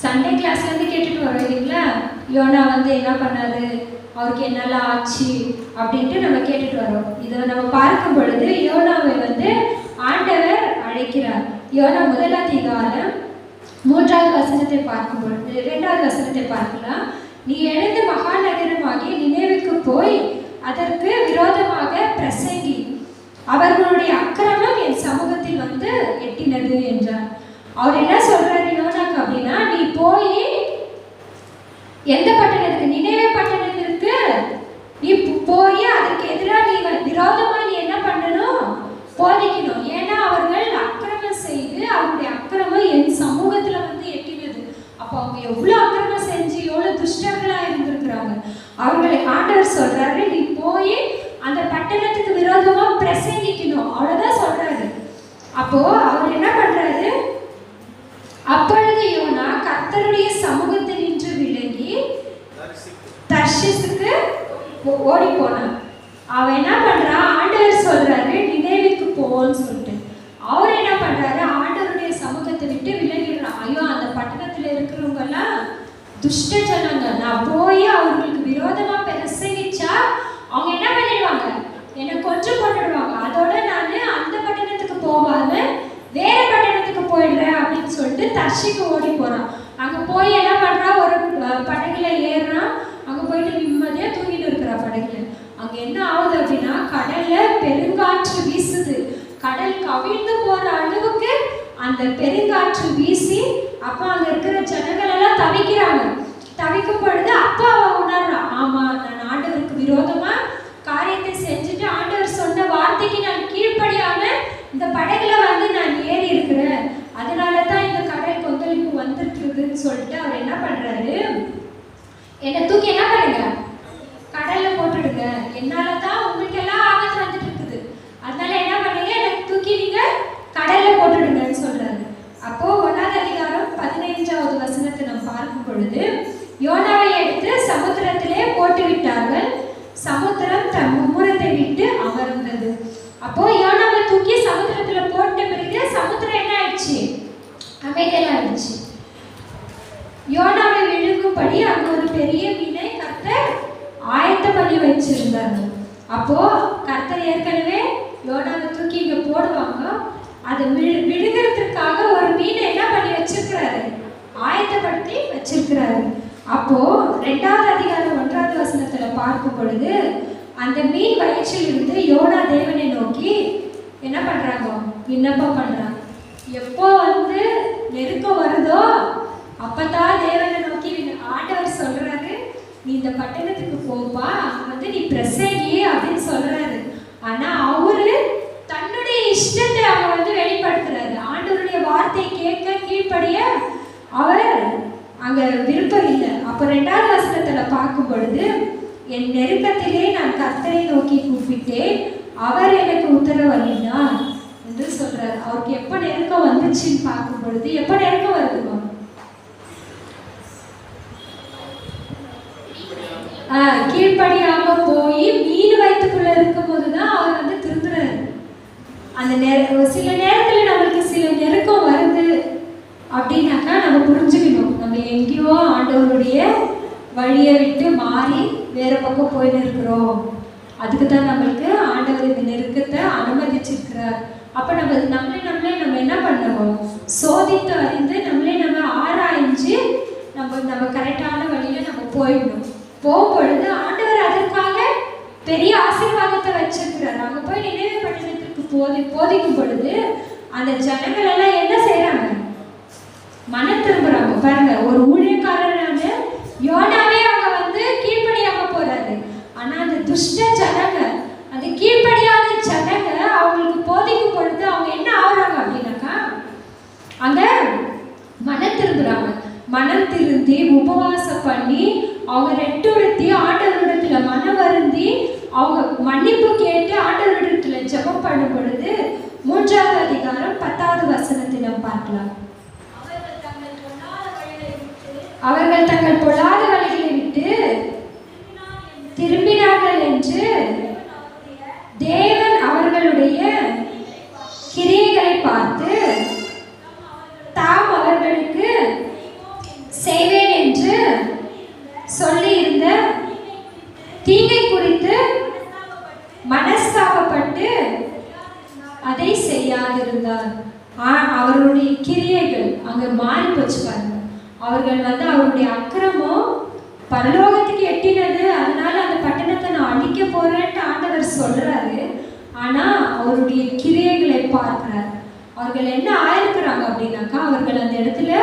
சண்டே கிளாஸ்ல இருந்து கேட்டுட்டு வரோம் இல்லைங்களா. யோனா என்ன பண்ணாரு, அவருக்கு என்னெல்லாம் ஆச்சு அப்படின்ட்டு நம்ம கேட்டுட்டு வரோம். இதை நம்ம பார்க்கும் பொழுது யோனாவை ஆண்டவர் அழைக்கிறார். யோனா 1 அதிகாரம் 3வது வசனத்தை பார்க்கும் பொழுது 2வது வசனத்தை பார்க்கலாம். நீ எழுந்து மகாநகரமாகிய நினைவுக்கு போய் அதற்கு விரோதமாக பிரசங்கி, அவர்களுடைய அக்கிரமம் என் சமூகத்தில் எட்டினது என்றார். அவர் என்ன சொல்றாரு யோனாக்கு அப்படின்னா, நீ போய் எந்த பட்டணத்துக்கு, நினைவே பட்டணத்திற்கு நீ போய் அதற்கு எதிராக நீ விரோதமா நீ என்ன பண்ணணும், போதிக்கணும். ஏன்னா அவர்கள் அக்கிரமம் செய்து அவருடைய அக்கிரமம் என் சமூகத்துல எட்டினது. அப்போ அவங்க எவ்வளவு அக்கிரமம் செஞ்சு எவ்வளவு துஷ்டர்களா இருந்திருக்கிறாங்க. அவர்களை ஆண்டவர் சொல்றாரு, நீ போய் அந்த பட்டணத்துக்கு விரோதமா பிரசங்கிக்கணும், அவ்வளவுதான் சொல்றாரு. அப்போ அவர் என்ன பண்றாரு, அப்பொழுது யோனா கர்த்தருடைய சமூகத்தில் நின்று விலகி தர்ஷீசுக்கு ஓடி போனான். அவன் என்ன பண்றான், ஆண்டவர் சொல்றாரு நினைவுக்கு போன்னு சொல்லிட்டு அவர் என்ன பண்றாரு, ஆண்டவருடைய சமூகத்தை விட்டு விலகிடுறான். ஐயோ, அந்த பட்டணத்துல இருக்கிறவங்க எல்லாம் துஷ்ட ஜனங்க, நான் போய் அவர்களுக்கு விரோதமா பிரசங்கிச்சா அவங்க என்ன பண்ணிடுவாங்க, என்னை கொஞ்சம் போட்டுடுவாங்க. அதோட நான் அந்த பட்டணத்துக்கு போகாம வேற பட்டணத்துக்கு போயிடுறேன் அப்படின்னு சொல்லிட்டு தர்ஷிக்கு ஓடி போறான். அங்க போய் என்ன பண்றான், ஒரு படகுல ஏறுறான். அங்க போயிட்டு நிம்மதியா தூங்கிட்டு இருக்கிறா படகுல. அங்க என்ன ஆகுது அப்படின்னா, கடல்ல பெருங்காற்று வீசுது. கடல் கவிழ்ந்து போற அளவுக்கு அந்த பெருங்காற்று வீசி அப்ப அங்க இருக்கிற ஜனங்கள் எல்லாம் தவிக்கிறாங்க. தவிக்கும் பொழுது அப்பா அவன் உணர்றான், ஆமா நான் ஆண்டவருக்கு விரோதமா காரியத்தை செஞ்சுட்டு ஆண்டவர் சொன்ன வார்த்தைக்கு நான் கீழ்ப்படியாம இந்த படகுல நான் ஏறி இருக்கிறேன், அதனாலதான் இந்த கடல் கொந்தளிப்பு வந்துருக்குதுன்னு சொல்லிட்டு அவர் என்ன பண்றாரு, என்னை தூக்கி என்ன பண்ணுங்க, கடல்ல போட்டுடுங்க, என்னாலதான் உங்களுக்கு எல்லாம் ஆபத்து வந்துட்டு இருக்குது, அதனால என்ன பண்ணுங்க, எனக்கு தூக்கி நீங்க கடல்ல போட்டுடுங்கன்னு சொல்றாரு. அப்போ 1வது அதிகாரம் 15வது வசனத்தை நாம் பார்க்கும் பொழுது, யோனாவை எடுத்து சமுத்திரத்திலே போட்டு விட்டார்கள், சமுத்திரம் தன் மும்முரத்தை விட்டு அமர்ந்தது. அப்போ யோனாவை தூக்கி சமுத்திரத்துல போட்ட பிறகு சமுத்திரம் என்ன ஆயிடுச்சு, அமைதியா ஆயிடுச்சு. யோனாவை விழுங்கும் இருக்கும்படி அங்க ஒரு பெரிய மீனை கர்த்தர் ஆயத்தம் பண்ணி வச்சிருந்தாரு. அப்போ கர்த்தர் ஏற்கனவே யோனாவை தூக்கி இங்க போடுவாங்க, அதை விழுகிறதுக்காக ஒரு மீனை என்ன பண்ணி வச்சிருக்கிறாரு, ஆயத்தப்படுத்தி வச்சிருக்கிறாரு. அப்போ 2வது அதிகாரம் 1வது வசனத்துல பார்க்கும் பொழுது அந்த மீன் வயிற்றில் இருந்து யோனா தேவனை நோக்கி என்ன பண்றாங்க, விண்ணப்பம் பண்றாங்க. எப்போ நெருக்கம் வருதோ அப்பதான் தேவனை நோக்கி ஆண்டவர் சொல்றாரு, நீ இந்த பட்டணத்துக்கு போப்பா, அங்க நீ பிரசங்கி அப்படின்னு சொல்றாரு. ஆனா அவரு தன்னுடைய இஷ்டத்தை அவங்க வெளிப்படுத்துறாரு. ஆண்டவருடைய வார்த்தையை கேட்க கீழ்ப்படிய அவர் அங்க விருப்பம் இல்லை. அப்ப 2வது வசனத்துல பார்க்கும் பொழுது, என் நெருக்கத்திலே நான் கர்த்தரை நோக்கி கூப்பிட்டேன், அவர் எனக்கு உத்தரவளினார் என்று சொல்றாரு. அவருக்கு எப்ப நெருக்கம் வந்துச்சுன்னு பார்க்கும் பொழுது, எப்ப நெருக்கம் வருதுமா, கீழ்ப்படியாம போய் மீன் வயிற்றுக்குள்ள இருக்கும் போதுதான் அவர் திருந்துறாரு. அந்த சில நேரத்துல நம்மளுக்கு சில நெருக்கம் வருது அப்படின்னாக்கா நம்ம புரிஞ்சுக்கணும், நம்ம எங்கேயோ ஆண்டவருடைய வழியை விட்டு மாறி வேற பக்கம் போயின்னு இருக்கிறோம். அதுக்கு தான் நம்மளுக்கு ஆண்டவர் இந்த நெருக்கத்தை அனுமதிச்சிருக்கிறார். அப்ப நம்மளே நம்ம என்ன பண்ணணும், சோதித்து அறிந்து நம்ம ஆராய்ஞ்சு நம்ம கரெக்டான வழியில நம்ம போயிடணும். போகும்பொழுது ஆண்டவர் அதற்காக பெரிய ஆசீர்வாதத்தை வச்சிருக்கிறார். அங்க போய் நினைவு பட்டணத்திற்கு போதிக்கும் பொழுது அந்த ஜனங்கள் எல்லாம் என்ன செய்யறாங்க, மனம் திரும்புறாங்க. பாருங்க, ஒரு ஊழியக்காரரான யோனாவே அவங்க கீழ்ப்படியாம போறாரு. ஆனா அந்த துஷ்ட ஜனங்க, அந்த கீழ்ப்படியாத ஜனங்க அவங்களுக்கு போதிக்கும் பொழுது அவங்க என்ன ஆகுறாங்க அப்படின்னாக்கா, அங்க மனம் திரும்புறாங்க. மனம் திருந்தி உபவாசம் பண்ணி அவங்க ரெட்டுடுத்தி ஆண்டவரிடத்துல மனம் வருந்தி அவங்க மன்னிப்பு கேட்டு ஆண்டவரிடத்துல ஜெபம் பண்ணும் பொழுது 3வது அதிகாரம் 10வது வசனத்தை நாம் பார்க்கலாம். அவர்கள் தங்கள் பொல்லாத வழிகளை விட்டு திரும்பினார்கள் என்று தேவன் அவர்களுடைய கிரியைகளை பார்த்து தாம் அவர்களுக்கு செய்வேன் என்று சொல்லி இருந்த தீங்கை குறித்து மனஸ்தாபப்பட்டு அதை செய்யாதிருந்தார். அவருடைய கிரியைகள் அங்க மாறி போச்சு பாருங்க. அவர்கள் அவருடைய அக்கிரமம் பரலோகத்துக்கு எட்டினது, அதனால அந்த பட்டணத்தை நான் அழிக்க போறேன்ட்டு ஆண்டவர் சொல்றாரு. ஆனா அவருடைய கிரியைகளை பார்க்கிறார். அவர்கள் என்ன ஆயிருக்கிறாங்க அப்படின்னாக்கா, அவர்கள் அந்த இடத்துல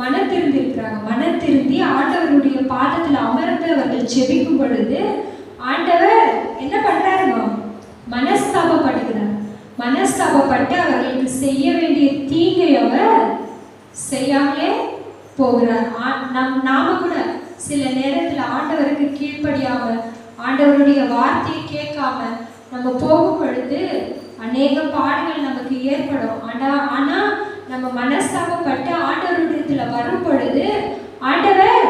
மனம் திருந்திருக்கிறாங்க. மனம் திருந்தி ஆண்டவருடைய பாதத்துல அமர்ந்து அவர்கள் ஜெபிக்கும் பொழுது ஆண்டவர் என்ன பண்றாருங்க, மனஸ்தாபப்படுகிறார். மனஸ்தாபப்பட்டு அவர்களுக்கு செய்ய வேண்டிய தீங்கை அவர் செய்யாமலே போகிறார். நாம கூட சில நேரத்துல ஆண்டவருக்கு கீழ்ப்படியாம ஆண்டவருடைய வார்த்தையை கேட்காம நம்ம போகும் பொழுது அநேக பாடுகள் நமக்கு ஏற்படும். ஆனா நம்ம மனஸ்தாபப்பட்டு ஆண்டவருடைய வரும் பொழுது ஆண்டவர்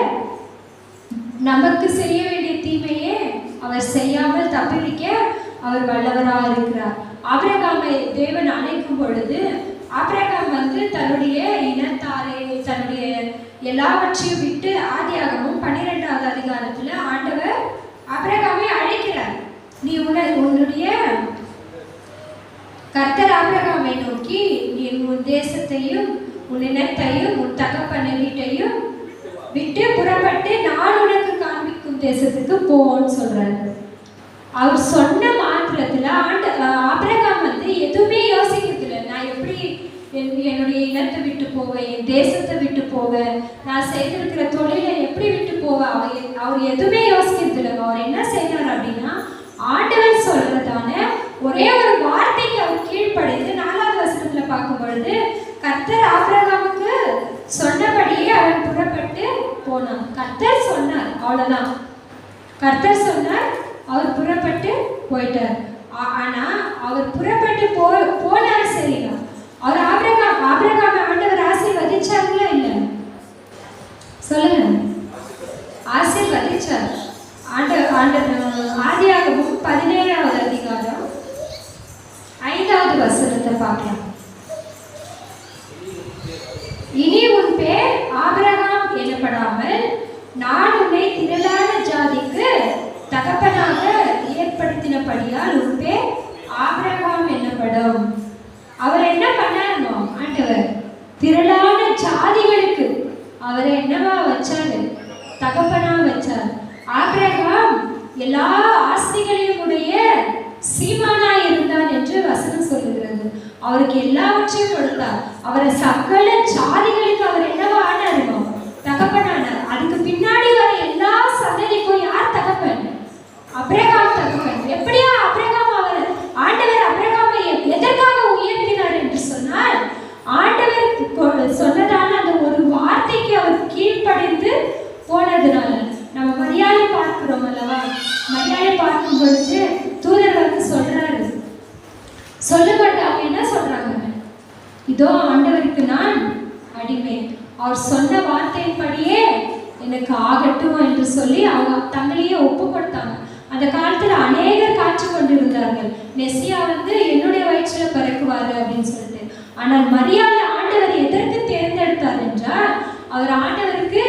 நமக்கு செய்ய வேண்டிய தீமையே அவர் செய்யாமல் தப்பிக்க அவர் வல்லவராக இருக்கிறார். ஆபிரகாமை தேவன் அழைக்கும் பொழுது ஆபிரகாம் தன்னுடைய இனத்தாரை தன்னுடைய எல்லாவற்றையும் விட்டு ஆதியாகமம் 12வது அதிகாரத்துல ஆண்டவர் ஆபிரகாமை அழைக்கிறார். நீ உன்னுடைய கர்த்தர் ஆபிரகாமை நோக்கி, நீ உன் தேசத்தையும் உன் இனத்தையும் உன் தகப்பன் வீட்டையும் விட்டு புறப்பட்டு நான் உனக்கு காண்பிக்கும் தேசத்துக்கு போன்னு சொல்றாரு. அவர் சொன்ன மாத்திரத்துல ஆபிரகாம் எதுவுமே யோசிக்கிறதில்லை. நான் எப்படி என்னுடைய இனத்தை விட்டு போவேன், என் தேசத்தை விட்டு போவேன், நான் செய்திருக்கிற தொழிலை எப்படி விட்டு போவேன், அவர் எதுவுமே யோசிக்கிறதில்லை. அவர் என்ன செய்யறாரு அப்படின்னா, ஆண்டவர் சொல்றதான ஒரே ஒரு வார்த்தைக்கு அவர் கீழ்ப்படிந்து 4வது வசனத்துல பார்க்கும் பொழுது கர்த்தர் ஆபிரகாமுக்கு சொன்னபடியே அவர் புறப்பட்டு போனார். கர்த்தர் சொன்னார், அவ்வளவுதான். கர்த்தர் சொன்னார், அவர் புறப்பட்டு போயிட்டார். ஆனா அவர் புறப்பட்டு போனார், சரிங்களா? அவர் ஆபிரகாம் ஆண்டவர் ஆசீர்வதிச்சார்களா இல்ல? சொல்லுங்க. ஆசீர்வதிச்சார். ஆதியாகமம் 17வது அதிகாரம் 5வது வசனத்தை பார்க்கலாம். இனி உன் பேர் ஆபிரகாம் எனப்படாமல் நான் உன்னை திரளான ஜாதிக்கு தகப்பனாக ஏற்படுத்தினபடியால் உன் பேர் ஆபிரகாம் என்னப்படும். அவர் என்ன பண்ணாருனோ ஆண்டவர் திரளான ஜாதிகளுக்கு அவரை என்னவா வச்சாரு? தகப்பனா வச்சார். ஆபிரகாம் எல்லா ஆஸ்திகளையும் உடைய சீமானாய் இருந்தான் என்று வசனம் சொல்லுகிறது. அவருக்கு எல்லாவற்றையும் கொடுத்தார். அவரை சகல ஜாதிகளுக்கு அவர் என்னவா ஆனாருமோ தகப்பனானார். அதுக்கு பின்னாடி வர எல்லா சந்ததிக்கும் யார் தகப்பன்? ஆபிரகாம் தகப்பன். எப்படியா ஆபிரகாம் ஆண்டவர் ஆபிரகாமை எதற்காக உயர்த்தினார் என்று சொன்னால், ஆண்டவர் சொன்னதான அந்த ஒரு வார்த்தைக்கு அவர் கீழ்ப்படிந்து போனதுனால. நம்ம மரியாதை பார்க்கிறோம் அல்லவா? மரியாதை பார்க்கும் பொழுது தூதர் வந்து சொல்றாரு, சொல்லுபட்டு அவங்க என்ன சொல்றாங்க? இதோ ஆண்டவருக்கு நான் அடிமை, அவர் சொன்ன வார்த்தையின்படியே எனக்கு ஆகட்டும் என்று சொல்லி அவங்க தங்களையே ஒப்பு கொடுத்தாங்க. அந்த காலத்துல அநேகர் காட்சி கொண்டிருந்தார்கள். மெஸ்ஸியா வந்து என்னுடைய வயிற்றுல பிறக்குவாரு அப்படின்னு சொல்லிட்டு. ஆனால் மரியாதை ஆண்டவர் எதற்கு தேர்ந்தெடுத்தார் என்றால், அவர் ஆண்டவருக்கு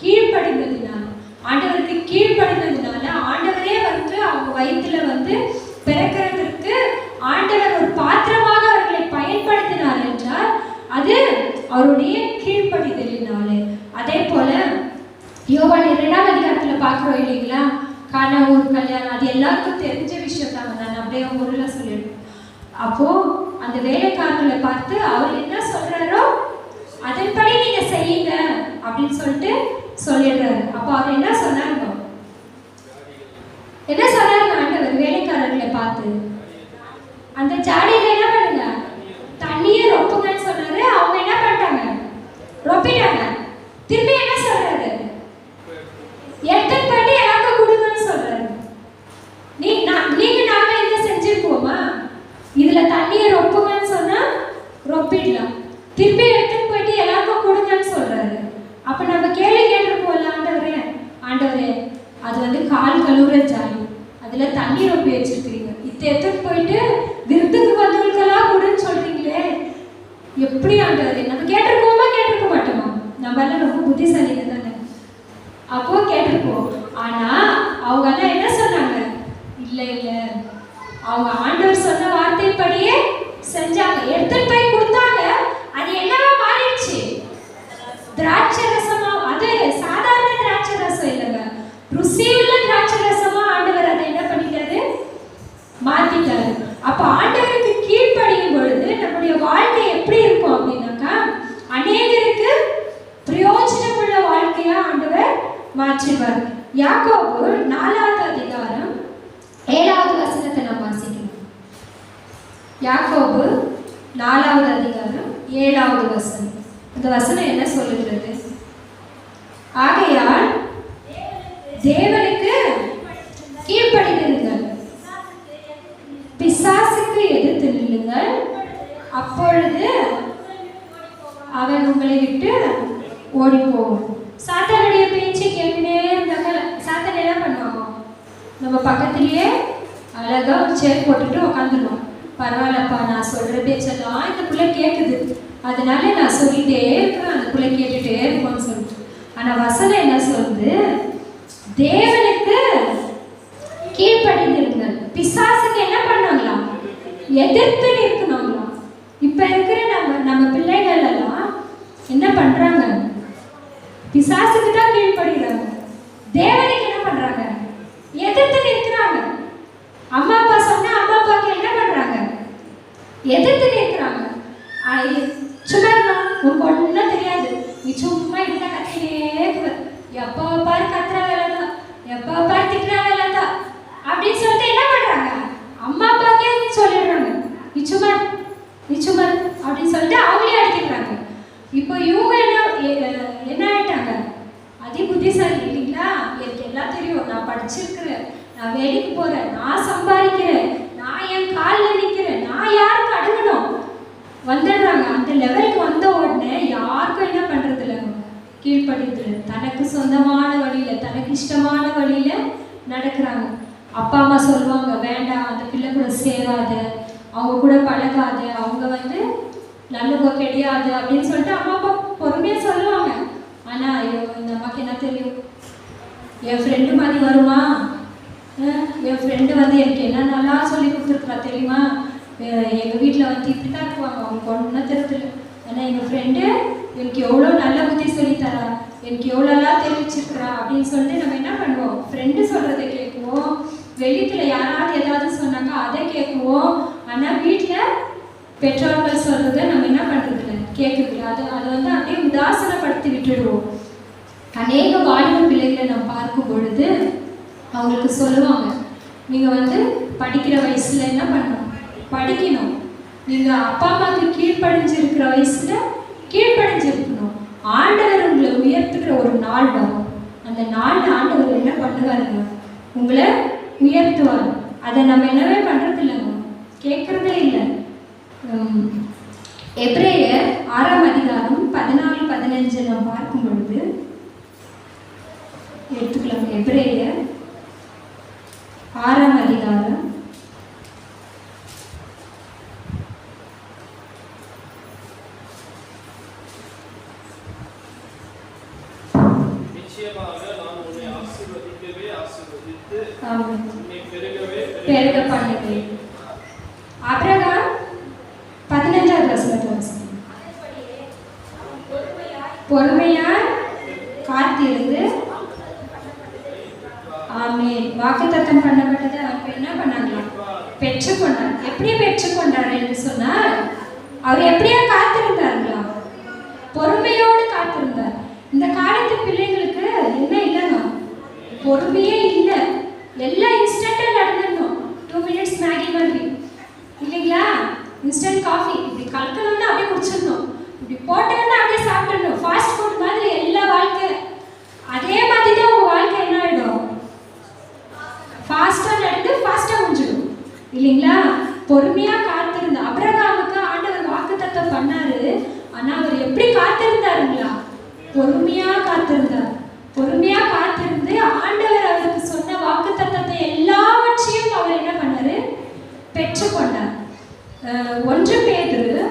கீழ்ப்படிந்ததினால. ஆண்டவருக்கு கீழ்ப்படிந்ததினால ஆண்டவரே வந்து அவங்க வயிற்றுல வந்து பிறக்கிறதுக்கு ஆண்டவர் ஒரு பாத்திரமாக அவர்களை பயன்படுத்தினார் என்றால் அது அவருடைய கீழ்ப்படிதலினாலே. அதே போல யோவான் 2ஆம் அதிகாரத்துல பார்க்கிறோம் இல்லைங்களா? கானா ஊர் கல்யாணம், அது எல்லாருக்கும் தெரிஞ்ச விஷயம் தாங்க. நான் அப்படியே ஊர்ல சொல்லிடுறேன். அப்போ அந்த வேலைக்காரர்களை பார்த்து அவர் என்ன சொல்றாரோ அதன்படி நீங்க செய்யுங்க அப்படின்னு சொல்லிட்டு சொல்லிடுறாரு. அப்போ அவர் என்ன சொன்னாருங்க? என்ன சொன்னாருங்க ஆண்டவர் வேலைக்காரர்களை பார்த்து? அந்த ஜாடியில என்ன பண்ணுங்க, தண்ணியை ரொப்புங்கன்னு சொன்னாரு. அவங்க என்ன பண்ணிட்டாங்க? ரொப்பிட்டாங்க. திரும்பி என்ன சொல்றாரு? எத்தனை பண்ணி எனக்கு கொடுங்கன்னு சொல்றாரு. நீங்க நாங்க என்ன செஞ்சிருப்போமா? இதுல தண்ணியை ரொப்புங்கன்னு சொன்னா ரொப்பிடலாம். திரும்பி எடுத்துட்டு போயிட்டு எல்லாருக்கும் கொடுங்கன்னு சொல்றாரு. அப்ப நம்ம கேள்வி கேட்டிருப்போம்ல, ஆண்டவரே அது வந்து கால் கழுவுற ஜாடி, அதுல தண்ணி ரொப்பி வச்சிருக்கீங்க, இதை எடுத்துட்டு போயிட்டு விருந்துக்கு வந்தவங்களுக்கெல்லாம் கொடுன்னு சொல்றீங்களே, எப்படி ஆண்டவரே? நம்ம கேட்டிருப்போமா? கேட்டிருக்க மாட்டோமா? நம்ம எல்லாம் ரொம்ப புத்திசாலிங்க தானே. அப்போ கேட்டிருப்போம். ஆனா அவங்க எல்லாம் என்ன சொன்னாங்க? இல்ல அவங்க ஆண்டவர் சொன்ன வார்த்தைப்படியே செஞ்சாங்க. எடுத்துட்டு போய் கொடுத்தாங்க. அது என்னவா மாறிடுச்சு? திராட்சை ரசமா. அது சாதாரண திராட்சை ரசம் இல்லைங்க, ருசியுள்ள திராட்சை ரசமா ஆண்டவர் அதை என்ன பண்ணிட்டாரு? மாத்திட்டாரு. அப்ப ஆண்டவருக்கு கீழ்ப்படியும் பொழுது நம்முடைய வாழ்க்கை எப்படி இருக்கும் அப்படின்னாக்கா, அநேகருக்கு பிரயோஜனமுள்ள வாழ்க்கையா ஆண்டவர் மாற்றுவார். யாக்கோபு 4ஆவது அதிகாரம் 7வது வசனத்தை நாம் வாசிக்கிறோம். யாக்கோபு 4வது அதிகாரம் 7வது வசனம். இந்த வசனம் என்ன சொல்லுகிறது? ஆகையால் தேவனுக்கு கீழ்ப்படிந்திருங்கள், பிசாசுக்கு எதிர்த்து நில்லுங்கள், அப்பொழுது அவன் உங்களை விட்டு ஓடி போகும். சாத்தானுடைய பேச்சை கேட்டுனே இருந்தாங்க. சாத்தான் என்ன பண்ணுவாங்க? நம்ம பக்கத்திலேயே அழகா சேர் போட்டுட்டு உட்காந்துருவோம். பரவாயில்லப்பா, நான் சொல்ற பேச்செல்லாம் இந்த பிள்ளை கேட்குது, அதனால நான் சொல்லிட்டே இருக்கிறேன், அந்த பிள்ளை கேட்டுட்டே இருக்கும்னு சொல்லிட்டு. ஆனா வசனம் என்ன சொல்லுது? தேவனுக்கு கீழ்ப்படிந்திருங்கள், பிசாசுக்கு என்ன பண்ணாங்களாம்? எதிர்த்து நிற்கணுங்களாம். இப்ப இருக்கிற நம்ம பிள்ளைகள் எல்லாம் என்ன பண்றாங்க? பிசாசுக்கு தான் கீழ்ப்படுகிறாங்க. தேவனுக்கு என்ன பண்றாங்க? எதிர்த்து நிற்கிறாங்க. அம்மா அப்பா சொன்னா அம்மா அப்பாவுக்கு என்ன பண்றாங்க? எதிர்த்து நிற்கிறாங்க. சும்மா உனக்கு ஒன்றும் தெரியாது, நீ சும்மா இப்படி கத்தினே எப்போ பாரு கத்துற வேலை தான், எப்போ பாரு திட்டுற வேலை தான் அப்படின்னு சொல்லிட்டு என்ன பண்றாங்க? அம்மா அப்பாவுக்கே சொல்லிடுறாங்க, நிச்சுமா அப்படின்னு சொல்லிட்டு அவங்களே அடிக்கிறாங்க. இப்போ இவங்க என்ன ஆயிட்டாங்க? அதி புத்திசாலி இல்லைங்களா? எனக்கு எல்லாம் தெரியும், நான் படிச்சிருக்கிறேன், நான் வேலைக்கு போறேன், நான் சம்பாதிக்கிறேன், நான் என் காலில் நிற்கிறேன், நான் யாருக்கு அடங்கணும் வந்துடுறாங்க. அந்த லெவலுக்கு வந்த உடனே யாருக்கும் என்ன பண்றது இல்லை, கீழ்ப்படுறது. தனக்கு சொந்தமான வழியில, தனக்கு இஷ்டமான வழியில நடக்கிறாங்க. அப்பா அம்மா சொல்லுவாங்க, வேண்டாம் அந்த பிள்ளை கூட சேராத, அவங்க கூட பழகாத, அவங்க வந்து நல்லவங்க கிடையாது அப்படின்னு சொல்லிட்டு அம்மா அப்பா பொறுமையா சொல்லுவாங்க. ஆனா ஐயோ இந்த அம்மாக்கு என்ன தெரியும், என் ஃப்ரெண்டு மாதிரி வருமா? என் ஃப்ரெண்டு வந்து எனக்கு என்ன நல்லா சொல்லி கொடுத்துருக்குறா தெரியுமா? எங்கள் வீட்டில் வந்து இப்படி தான் இருக்குவாங்க, அவங்க ஒன்றும் தெரியல. ஆனால் எங்கள் ஃப்ரெண்டு எனக்கு எவ்வளோ நல்ல புத்தி சொல்லித்தரா, எனக்கு எவ்வளோலாம் தெரிவிச்சிருக்கிறா அப்படின்னு சொல்லிட்டு நம்ம என்ன பண்ணுவோம்? ஃப்ரெண்டு சொல்கிறத கேட்குவோம், வெளியில் யாராவது ஏதாவது சொன்னாங்க அதை கேட்குவோம். ஆனால் வீட்டில் பெற்றோர்கள் சொல்கிறத நம்ம என்ன பண்ணுறதில்ல, கேட்குறதில்ல. அதை வந்து அப்படியே உதாசனப்படுத்தி விட்டுடுவோம். அநேக வாலிப பிள்ளைகளை நம்ம பார்க்கும் பொழுது அவங்களுக்கு சொல்லுவாங்க, நீங்கள் வந்து படிக்கிற வயசில் என்ன பண்ணணும், படிக்கணும். நீங்கள் அப்பா அம்மாவுக்கு கீழ்ப்படிஞ்சிருக்கிற வயசில் கீழ்ப்படிஞ்சிருக்கணும். ஆண்டவர் உங்களை உயர்த்துக்கிற ஒரு நாள் வரும். அந்த நாளில் ஆண்டவர் என்ன பண்ணுவாருங்க, உங்களை உயர்த்துவார். அதை நம்ம என்னவே பண்ணுறது இல்லைங்க, கேட்குறதே இல்லை. எபிரேயர் 6ஆம் அதிகாரம் 14-15 நம்ம பார்க்கும் பொழுது எடுத்துக்கலாம். எபிரேயர் 6ஆம் அதிகாரம் 15வது வசனத்தில் பொறுமையாய் காத்திருந்து ஆமென் வாக்குத்தத்தம் பண்ணப்பட்டது அவர் என்ன பண்ணாங்களா, பெற்றுக்கொண்டார். எப்படி பெற்றுக்கொண்டார் என்று சொன்னால், அவர் எப்படியா காத்திருந்தார்களா, பொறுமையோடு காத்திருந்தார். இந்த காலத்து பிள்ளைங்களுக்கு என்ன இல்லைன்னா பொறுமையே இல்லை. எல்லாம் இன்ஸ்டன்ட்டாக நடந்துடணும். 2 minutes மேகி மாதிரி இல்லைங்களா, இன்ஸ்டன்ட் காஃபி இப்படி கலக்கணும்னா அப்படியே குடிச்சிடணும், இப்படி போட்டோம்னா அப்படியே சாப்பிடணும். ஃபாஸ்ட் ஃபுட் மாதிரி எல்லா வாழ்க்கை அதே மாதிரி தான். உங்கள் வாழ்க்கை என்ன ஆகிடும், ஃபாஸ்ட்டாக நடந்து ஃபாஸ்ட்டாக முடிஞ்சிடும் இல்லைங்களா. பொறுமையாக காத்திருந்த அபிரகாமுக்கு ஆண்டவர் வாக்குத்தத்தம் பண்ணாரு. ஆனால் அவர் எப்படி காத்திருந்தாருங்களா, பொறுமையாக காத்திருந்தார். பொறுமையாக காத்திருந்து ஆண்டவர் அவருக்கு சொன்ன வாக்குத்தத்தத்தை எல்லாவற்றையும் அவர் என்ன பண்ணாரு, பெற்றுக்கொண்டார். 1 பேதுரு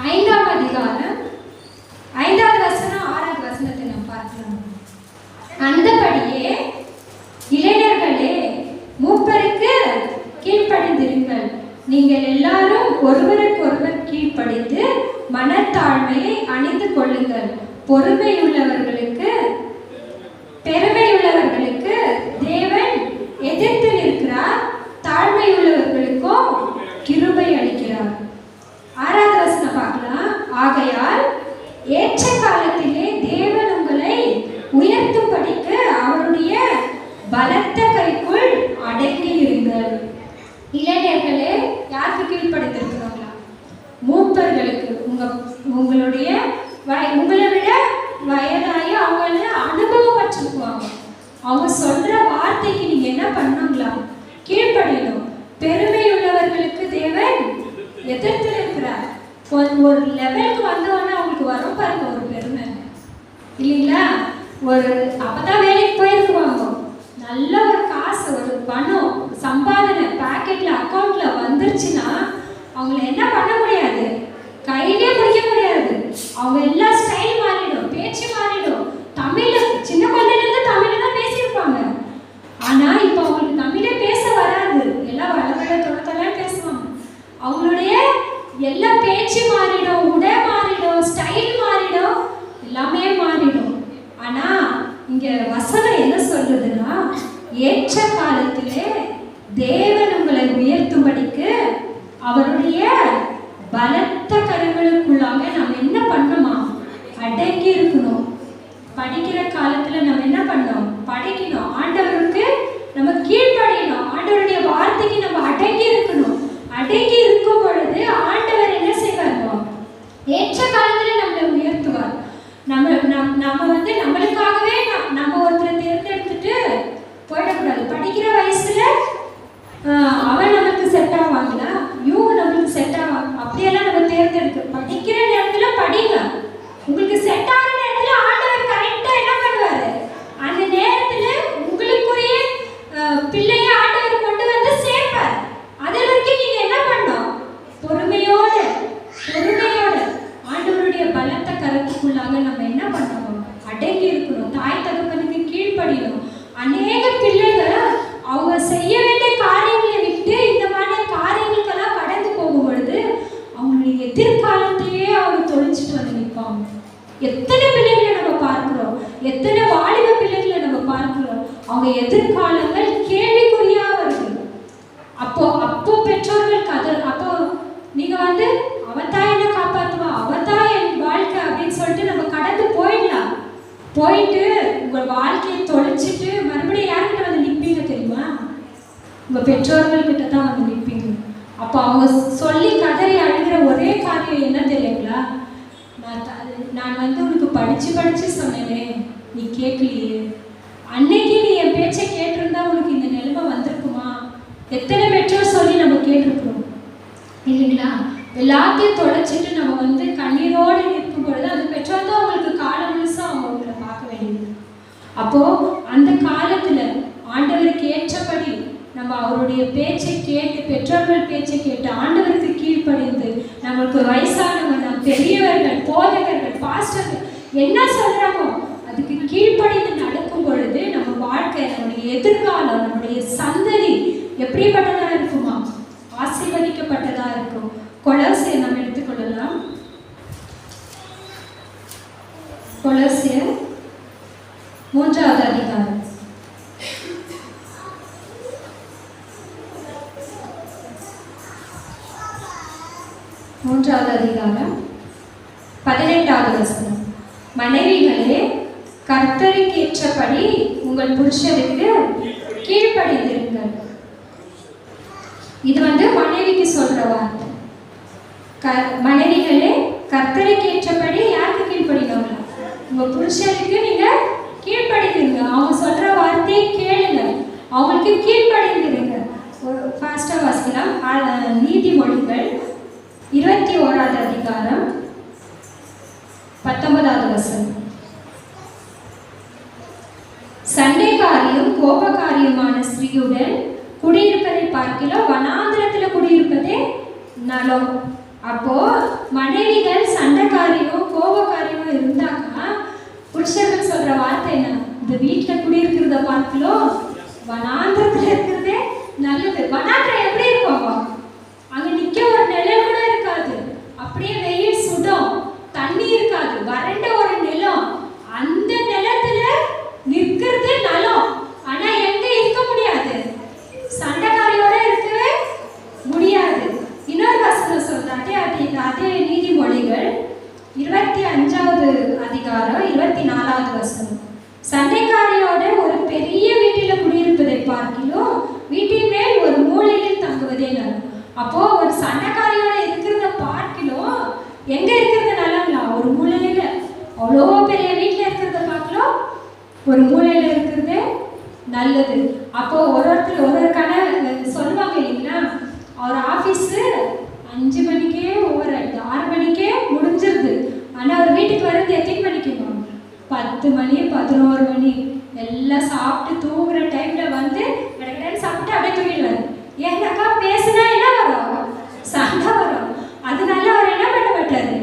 5ஆம் அதிகாரம் 5வது வசனம் 6வது வசனத்தை நாம் பார்க்கலாம். அந்தபடியே இளைஞர்களே மூப்பருக்கு கீழ்ப்படிந்திருங்கள். நீங்கள் எல்லாரும் ஒருவருக்கொருவர் கீழ்ப்படிந்து மனத்தாழ்மையை அணிந்து கொள்ளுங்கள். பொறுமையுள்ளவர்களுக்கு பெருமையுள்ளவர்களுக்கு தேவன் எதிர்த்து நிற்கிறார், தாழ்மையுள்ளவர்களுக்கோ கிருபை அளிக்கிறார். 6வது வசனம் பார்க்கலாம். ஆகையால் ஏற்ற காலத்திலே தேவன் உங்களை உயர்த்தும்படிக்கு அவருடைய பலத்த கைக்குள் அடங்கி இருங்கள். இளைஞர்களே யாருக்கு கீழ்ப்படித்திருக்கிறாங்களா, மூப்பர்களுக்கு. உங்களுடைய உங்களை விட வயதாகி அவங்க அனுபவம் பற்றிருக்குவாங்க. அவங்க சொல்ற வார்த்தைக்கு நீங்க என்ன பண்ணணுங்களா, கீழ்ப்படியணும். பெருமை உள்ளவர்களுக்கு தேவன் எதிர்த்து இருக்கிறார். ஒரு லெவலுக்கு வந்தவொடனே அவங்களுக்கு வரும் பாருங்க ஒரு பெருமை இல்லைங்களா. ஒரு அப்பதான் வேலைக்கு போயிருக்குவாங்க, நல்ல ஒரு காசு ஒரு பணம் சம்பாதனை பாக்கெட்ல அக்கௌண்ட்ல வந்துருச்சுன்னா அவங்கள என்ன பண்ண முடியாது, கையிலே பிடிக்க முடியாது. அவங்க எல்லா ஸ்டைல் மாறிடும், பேச்சு மாறிடும். தமிழ் சின்ன குழந்தையிலேருந்து தமிழ் தான் பேசியிருப்பாங்க. ஆனால் இப்போ அவங்களுக்கு தமிழே பேச வராது, எல்லாம் வளவட தொடத்தெல்லாம் பேசுவாங்க. அவங்களுடைய எல்லா பேச்சு மாறிடும், உடை மாறிடும், ஸ்டைல் மாறிடும், எல்லாமே மாறிடும். ஆனால் இங்கே வசனம் என்ன சொல்றதுன்னா, ஏற்ற காலத்திலே தேவன் உங்களை உயர்த்தும்படிக்கு அவருடைய பலத்த கரங்களுக்குள்ளாக நம்ம என்ன பண்ணணுமா, அடங்கி இருக்கணும். படிக்கிற காலத்துல நம்ம என்ன பண்ணணும், படிக்கணும். ஆண்டவருக்கு நம்ம கீழ்ப்படியணும். ஆண்டவருடைய வார்த்தைக்கு நம்ம அடங்கி இருக்கணும். அடங்கி இருக்கும் பொழுது ஆண்டவர் என்ன செய்வாரோ, ஏற்ற காலத்துல நம்மளை உயர்த்துவார். நம்ம வந்து நம்மளுக்காகவே நம்ம ஒருத்தரை தேர்ந்தெடுத்துட்டு போயிடக்கூடாது. படிக்கிற வயசுல அவன் நமக்கு செட் ஆவாங்களா, இவங்க நம்மளுக்கு செட் ஆவாங்க, அப்படியெல்லாம் நம்ம தேர்ந்தெடுக்க. படிக்கிற நேரத்துல படிங்க, உங்களுக்கு செட் ஆகிற நேரத்துல ஆண்டவர் கரெக்டா என்ன பண்ணுவாரு, அந்த நேரத்துல உங்களுக்குரிய பிள்ளைய ஆண்டவர் கொண்டு வந்து சேர்ப்பார். அது வரைக்கும் நீங்க என்ன பண்ணணும், பொறுமையோட ஆண்டவருடைய பலத்த கருத்துக்குள்ளாக நம்ம என்ன பண்ணணும், அடங்கி இருக்கணும். தாய் தகப்பனுக்கு கீழ் கீழ்ப்படியணும். அநேக பிள்ளைகள் அவங்க செய்ய வேண்டிய காரியங்களை விட்டு இந்த மாதிரி காரியங்களுக்கெல்லாம் கடந்து போகும் பொழுது அவங்களுடைய எதிர்காலத்தையே அவங்க தொலைச்சிட்டு வந்து நிற்பாங்க. எத்தனை பிள்ளைகளை நம்ம பார்க்கிறோம், எத்தனை வாலிப பிள்ளைகளை நம்ம பார்க்கிறோம், அவங்க எதிர்காலங்கள் கேள்விக்குறியா வருது. அப்போ பெற்றோர்கள் கதல், அப்போ நீங்க வந்து அவதான் என்ன காப்பாத்துவா, அவதான் என் வாழ்க்கை அப்படின்னு சொல்லிட்டு நம்ம கடந்து போயிடலாம். போயிட்டு உங்க வாழ்க்கையை தொலைச்சிட்டு மறுபடியும் யார்கிட்ட வந்து நிற்பீங்க தெரியுமா? உங்க பெற்றோர்கள் கிட்ட தான் வந்து நிற்பீங்க. அப்போ அவங்க சொல்லி கதறி அழுகிற ஒரே காரியம் என்ன தெரியுங்களா? நான் வந்து உனக்கு படிச்சு சொன்னேனே, நீ கேட்கலையே. அன்னைக்கு நீ என் பேச்சை கேட்டிருந்தா உனக்கு இந்த நிலைமை வந்திருக்குமா? எத்தனை பெற்றோர் சொல்லி நம்ம கேட்டிருக்கிறோம் இல்லைங்களா? எல்லாத்தையும் தொலைச்சிட்டு நம்ம வந்து கண்ணீரோடு நிற்கும் பொழுது அந்த பெற்றோர் தான் அவங்களுக்கு காலம் முழுசா அவங்களை பார்க்க வேண்டியது. அப்போ அந்த காலத்துல ஆண்டவருக்கு ஏற்றபடி நம்ம அவருடைய பேச்சை கேட்டு, பெற்றோர்கள் பேச்சை கேட்டு ஆண்டவருக்கு கீழ்ப்படிந்து, நம்மளுக்கு வயசானவங்க, நம் பெரியவர்கள், போதகர்கள், பாஸ்டர்கள் என்ன சொல்றாங்களோ அதுக்கு கீழ்ப்படிந்து நடக்கும் பொழுது நம்ம வாழ்க்கை, நம்முடைய எதிர்காலம், நம்முடைய சந்ததி எப்படிப்பட்டதா இருக்குமா? ஆசீர்வதிக்கப்பட்டதா இருக்கும். கொலோசியர் நம்ம எடுத்துக்கொள்ளலாம். கொலோசியர் 3வது அதிகாரம். மூன்றாவது அதிகாரம் 18வது வசனம். மனைவிகளே, கர்த்தருக்கு ஏற்றபடி உங்கள் புருஷருக்கு கீழ்ப்படிந்திருங்கள். இது வந்து மனைவிக்கு சொல்ற வார்த்தை. மனைவிகளே, கர்த்தருக்கு ஏற்றபடி யாருக்கு கீழ்ப்படினவங்க? உங்க புருஷருக்கு நீங்க கீழ்ப்படிந்திருங்க. அவங்க சொல்ற வார்த்தையை கேளுங்க, அவங்களுக்கு கீழ்ப்படிந்திருங்க. ஃபாஸ்டா வாசிக்கலாம். நீதிமொழிகள் 21வது அதிகாரம் 19வது வசனம். சண்டைக்காரியும் கோபக்காரியுமான ஸ்திரீயுடன் குடியிருப்பதை பார்க்கலாம், வனாந்திரத்தில் குடியிருப்பதே நலம். அப்போ மனைவிகள் சண்டைக்காரியும் கோபக்காரியும் இருந்தாக்கா புருஷர்கள் சொல்ற வார்த்தை என்ன? இந்த வீட்டில் குடியிருக்கிறத பார்க்கலாம், வனாந்திரத்தில் இருக்கிறதே நல்லது. வனாந்திரம் எப்படி இருக்கும்? அங்க நிக்க ஒரு நிலம் கூட இருக்காது, அப்படியே வெயில் சுடும், தண்ணி இருக்காது, வறண்ட ஒரு நிலம். அந்த நிலத்துல நிற்கிறது நலம். ஆனா எங்க இருக்க முடியாது? சண்டைக்காரியோட இருக்கவே முடியாது. இன்னொரு வசனம் சொல்றாரு, அதே நீதிமொழிகள் 25வது அதிகாரம் 24வது வசனம். சண்டைக்காரியோட ஒரு பெரிய வீட்டில குடியிருப்பதை பார்க்கிலும் வீட்டின் மேல் ஒரு மூலையில் தங்குவதே நலம். அப்போ ஒரு சண்டைக்காரியோட இருக்கிறத பார்க்கிலும் எங்க இருக்கிறது நல்லங்களா? ஒரு மூலையில. அவ்வளோ பெரிய வீட்டில் இருக்கிறத பார்க்கலாம், ஒரு மூலையில இருக்கிறது நல்லது. அப்போ ஒருத்தர் ஒரு சொல்லுவாங்க இல்லைங்களா, அவர் ஆஃபீஸு 5 மணிக்கே ஓவர் ஆயிடுது, 6 மணிக்கே முடிஞ்சிருது. ஆனால் அவர் வீட்டுக்கு வர்றது எத்தனை மணிக்கு? 10 மணி 11 மணி. எல்லாம் சாப்பிட்டு தூங்குற டைம்ல வந்து கடற்கடன் சாப்பிட்டு அப்படியே தூங்கிடுவார். ஏன்னாக்கா பேசுனா என்ன வரும்? சண்டை வரும். அதனால அவர் என்ன பண்ண மாட்டாரு?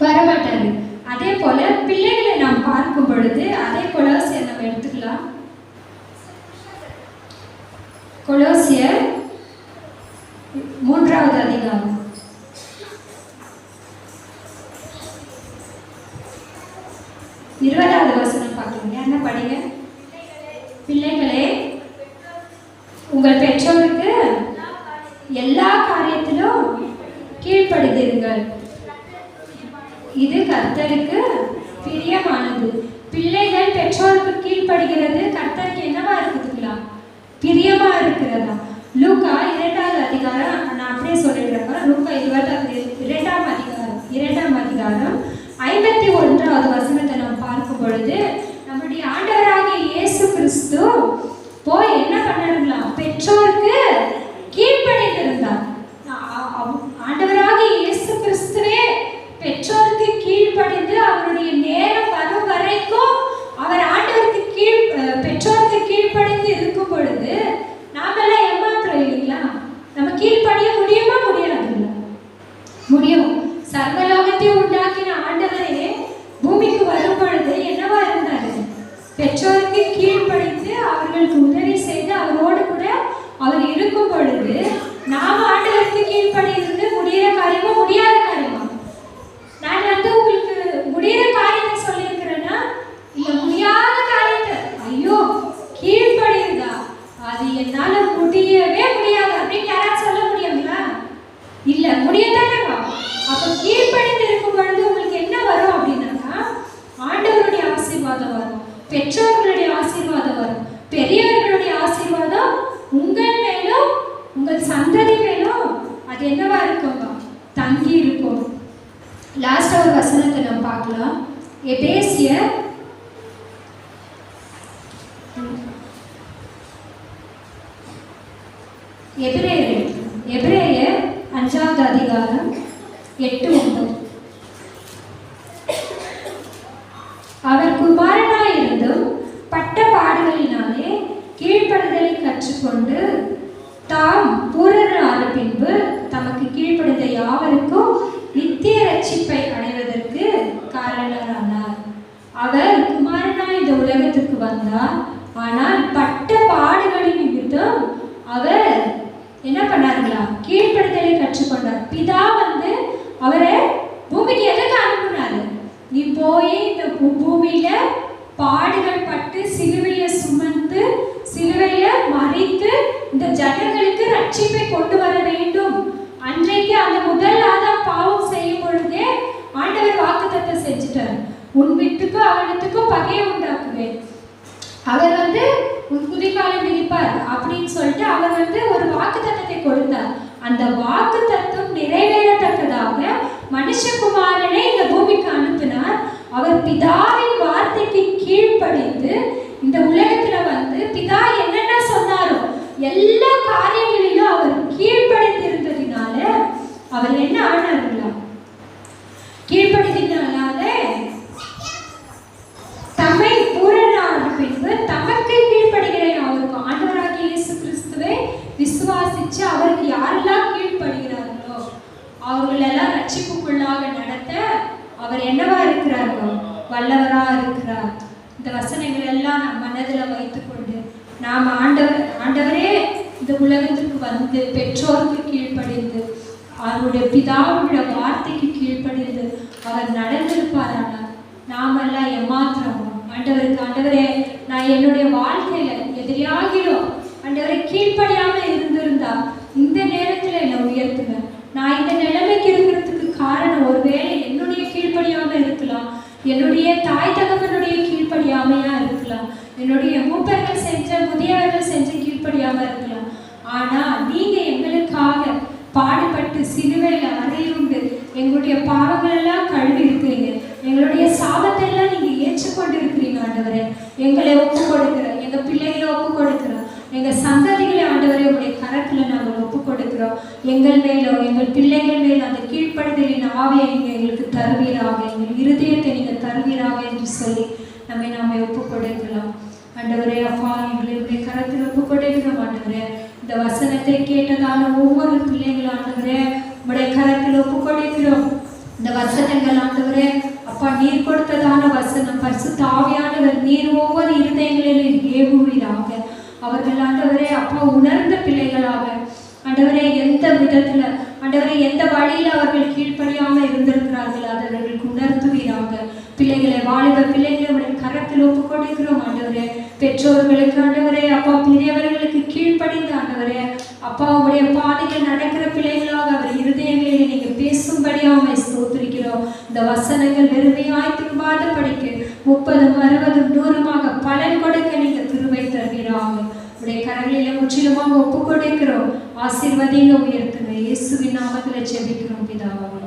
வரமாட்டாரு. அதே போல பிள்ளைகளை நாம் பார்க்கும் பொழுது அதே கொலோசியர் நம்ம எடுத்துக்கலாம். கொலோசியர் 3வது அதிகாரம் 20வது வசனம் பார்க்கீங்க. என்ன படிங்க? பிள்ளைகளே, உங்கள் பெற்றோருக்கு எல்லா காரியத்திலும் கீழ்ப்படிந்திருங்கள், இது கர்த்தருக்கு பிரியமானது. பிள்ளைகள் பெற்றோருக்கு கீழ்ப்படுகிறது கர்த்தருக்கு என்னவா இருக்குதுங்களா? பிரியமா இருக்கிறதா? லூக்கா 2வது அதிகாரம் நான் அப்படியே சொல்லிடுறேங்க. லூக்கா 2ஆம் அதிகாரம் 51வது வசனத்தை நாம் பார்க்கும் பொழுது நம்முடைய ஆண்டவராகிய இயேசு கிறிஸ்து போய் என்ன பண்ணாருங்களா? பெற்றோருக்கு கீழ்ப்படிந்திருந்தார். ஆண்டவராகிய இயேசு கிறிஸ்துவே பெற்றோருக்கு கீழ்ப்படிந்து அவருடைய நேரம் வரும் வரைக்கும் அவர் ஆண்டவருக்கு பெற்றோருக்கு கீழ்ப்படிந்து இருக்கும் பொழுது நாமெல்லாம் ஏமாத்துறோம் இல்லைங்களா? நம்ம கீழ்ப்படிய முடியுமா? முடியாதுங்களா? முடியும். சர்வலோகத்தை உண்டாக்கின ஆண்டவரே பூமிக்கு வர பெற்றோருக்கு கீழ்ப்படிந்து அவர்களுக்கு உதவி செய்து அவரோடு கூட அவர் இருக்கும் பொழுது நாம ஆண்டவருக்கு கீழ்ப்படிந்து முடிகிற காரியமா முடியாத காரியமா? நான் உங்களுக்கு முடிகிற காரியத்தை சொல்லியிருக்கிறேன்னா இந்த முடியாத காரியத்தை ஐயோ கீழ்ப்படியுதா அது என்னால முடியவே முடியாது அப்படின்னு யாராவது சொல்ல முடியுங்களா? இல்ல, முடியதானே. அப்ப கீழ்ப்படிந்து இருக்கும் பொழுது உங்களுக்கு என்ன வரும் அப்படின்னாக்கா ஆண்டவருடைய ஆசீர்வாதம் வரும், பெற்றோர்களுடைய ஆசீர்வாதம் வரும், பெரியவர்களுடைய ஆசீர்வாதம் உங்கள் மேலும் உங்கள் சந்ததி மேலும் அது என்னவா இருக்குங்க? தங்கி இருக்கும். லாஸ்ட் ஒரு வசனத்தை நம்ம பார்க்கலாம். எபேசியர் எபிரேயர் 5வது அதிகாரம் 8-9. அவர் குமாரனாயிருந்தும் பட்ட பாடுகளினாலே கீழ்ப்படுதலை கற்றுக்கொண்டு தாம் பூரணரான பின்பு தமக்கு கீழ்ப்படிந்த யாவருக்கும் நித்திய ரட்சிப்பை அடைவதற்கு காரணரானார். அவர் குமாரனாய் இந்த உலகத்துக்கு வந்தார். ஆனால் பட்ட பாடுகளின் நிமித்தம் அவர் என்ன பண்ணாருங்களா? கீழ்ப்படுதலை கற்றுக்கொண்டார். பிதா அவரை பூமிக்கு எதுக்கு அனுப்புனாரு? நீ போய் இந்த பூமியில பாடுகள் பட்டு சிலுவையை சுமந்து சிலுவையில மறித்து இந்த ஜனங்களுக்கு ரட்சிப்பை கொண்டு வர வேண்டும். அன்றைக்கு அந்த முதல் ஆதாம் பாவம் செய்யும் பொழுதே ஆண்டவர் வாக்குத்தத்தம் செஞ்சுட்டார். உன் வீட்டுக்கும் அவனத்துக்கும் பகையை உண்டாக்குவேன், அவர் உன் குதிகாலை மிதிப்பார் அப்படின்னு சொல்லிட்டு அவர் ஒரு வாக்குத்தத்தத்தை கொடுத்தார். அந்த வாக்குத்தத்தம் நிறைவேறத்தக்கதாக மனுஷகுமாரனை இந்த பூமிக்கு அனுப்பினார். அவர் பிதாவின் வார்த்தைக்கு கீழ்ப்படிந்து இந்த உலகத்துல பிதா என்னென்ன சொன்னாரோ எல்லா காரியங்களிலும் அவர் கீழ்ப்படிந்திருந்ததினால அவர் என்ன ஆனார்களா? கீழ்ப்படிந்ததினால தம்மை பூரணரான பின்பு தமக்கு கீழ்ப்படுகிற அவருக்கு ஆண்டவராகிய இயேசு கிறிஸ்துவை விசுவாசிச்சு அவருக்கு யாரெல்லாம் கீழ்ப்படுகிறார்களோ அவர்களெல்லாம் ரட்சிப்புக்குள்ளாக நடத்த அவர் என்னவா இருக்கிறார்களோ வல்லவரா இருக்கிறார். இந்த வசனங்கள் எல்லாம் நம் மனதில் வைத்துக்கொண்டு நாம் ஆண்டவரே இந்த உலகத்திற்கு பெற்றோருக்கு கீழ்ப்படிந்து அவருடைய பிதாவுடைய வார்த்தைக்கு கீழ்ப்படிந்து அவர் நடந்திருப்பாரானால் நாமெல்லாம் ஏமாத்திரமோ ஆண்டவரே நான் என்னுடைய வாழ்க்கையில எதிரியாகிலும் ஆண்டவரை கீழ்ப்படியாம இருந்திருந்தா இந்த நேரத்துல என்னை உயர்த்துவேன். நான் இந்த நிலைமைக்கு இருக்கிறதுக்கு காரணம் ஒருவேளை என்னுடைய கீழ்ப்படியாம இருக்கலாம், என்னுடைய தாய் தகவனுடைய கீழ்ப்படியாமையா இருக்கலாம், என்னுடைய மூப்பர்கள் செஞ்ச முதியவர்கள் செஞ்ச கீழ்ப்படியாம இருக்கலாம். ஆனா நீங்க எங்களுக்காக பாடுபட்டு சிலுவையில அறையுண்டு எங்களுடைய பாவங்கள் எல்லாம் கழுவி இருக்கிறீங்க, எங்களுடைய சாபத்தை எல்லாம் நீங்க ஏற்றுக்கொண்டு இருக்கிறீங்க. ஆண்டவரே எங்களை ஒப்பு கொடுக்கிறோம், எங்க பிள்ளைகளை ஒப்பு கொடுக்கிறோம், எங்க சந்ததிகளை ஆண்டவரே உடைய கரத்துல நாங்கள் ஒப்பு கொடுக்கிறோம். எங்கள் மேலோ எங்கள் பிள்ளைகள் மேலோ அந்த கீழ்ப்படுதலின் ஆவியை நீங்க எங்களுக்கு தருவீராக, எங்கள் இருதயத்தை நீங்க தருவீராக என்று சொல்லி நாம ஒப்பு கொடுக்கலாம். ஆண்டவரே அப்பா எங்களுடைய கரத்தில் ஒப்பு கொடுக்கிறோம். ஆண்டவரே இந்த வசனத்தை கேட்டதால ஒவ்வொரு பிள்ளைகளும் ஆண்டவரே உடைய கரத்தில் ஒப்பு கொடுக்கிறோம். இந்த வசனங்கள் ஆண்டவரே அப்பா நீர் கொடுத்ததான வசனம் பரிசுத்த ஆவியானவர் நீர் ஒவ்வொரு இருதயங்களிலும் ஏவுவீராக. அவர்கள் ஆண்டவரே அப்பா உணர்ந்த பிள்ளைகளாக ஆண்டவரே எந்த விதத்துல ஆண்டவரே எந்த வழியில் அவர்கள் கீழ்ப்படியாம இருந்திருக்கிறார்கள் அவர்களுக்கு உணர்த்துவீராக. பிள்ளைகளை வாலிப பிள்ளைகளை உடைய கரத்தில் ஒப்பு கொடுக்கிறோம். ஆண்டவரே பெற்றோர்களுக்கு ஆண்டவரே அப்பா பெரியவர்களுக்கு கீழ்ப்படிந்த ஆண்டவரே அப்பா உடைய பாதையில் நடக்கிற பிள்ளைகளாக அவர் இருதயங்களில் நீங்க பேசும்படியாக ஸ்தோத்திரிக்கிறோம். இந்த வசனங்கள் வெறுமையாய் திரும்பாத படிக்க 30, 60, 100 பலன் கொடுக்க நீங்க கிருபை தருவீராக. உடைய கரங்களில முற்றிலுமாக ஒப்பு கொடுக்கிறோம். ஆசீர்வதிங்க, உயர்த்துங்க. இயேசுவின் நாமத்தில் ஜெபிக்கிறோம் பிதாவே.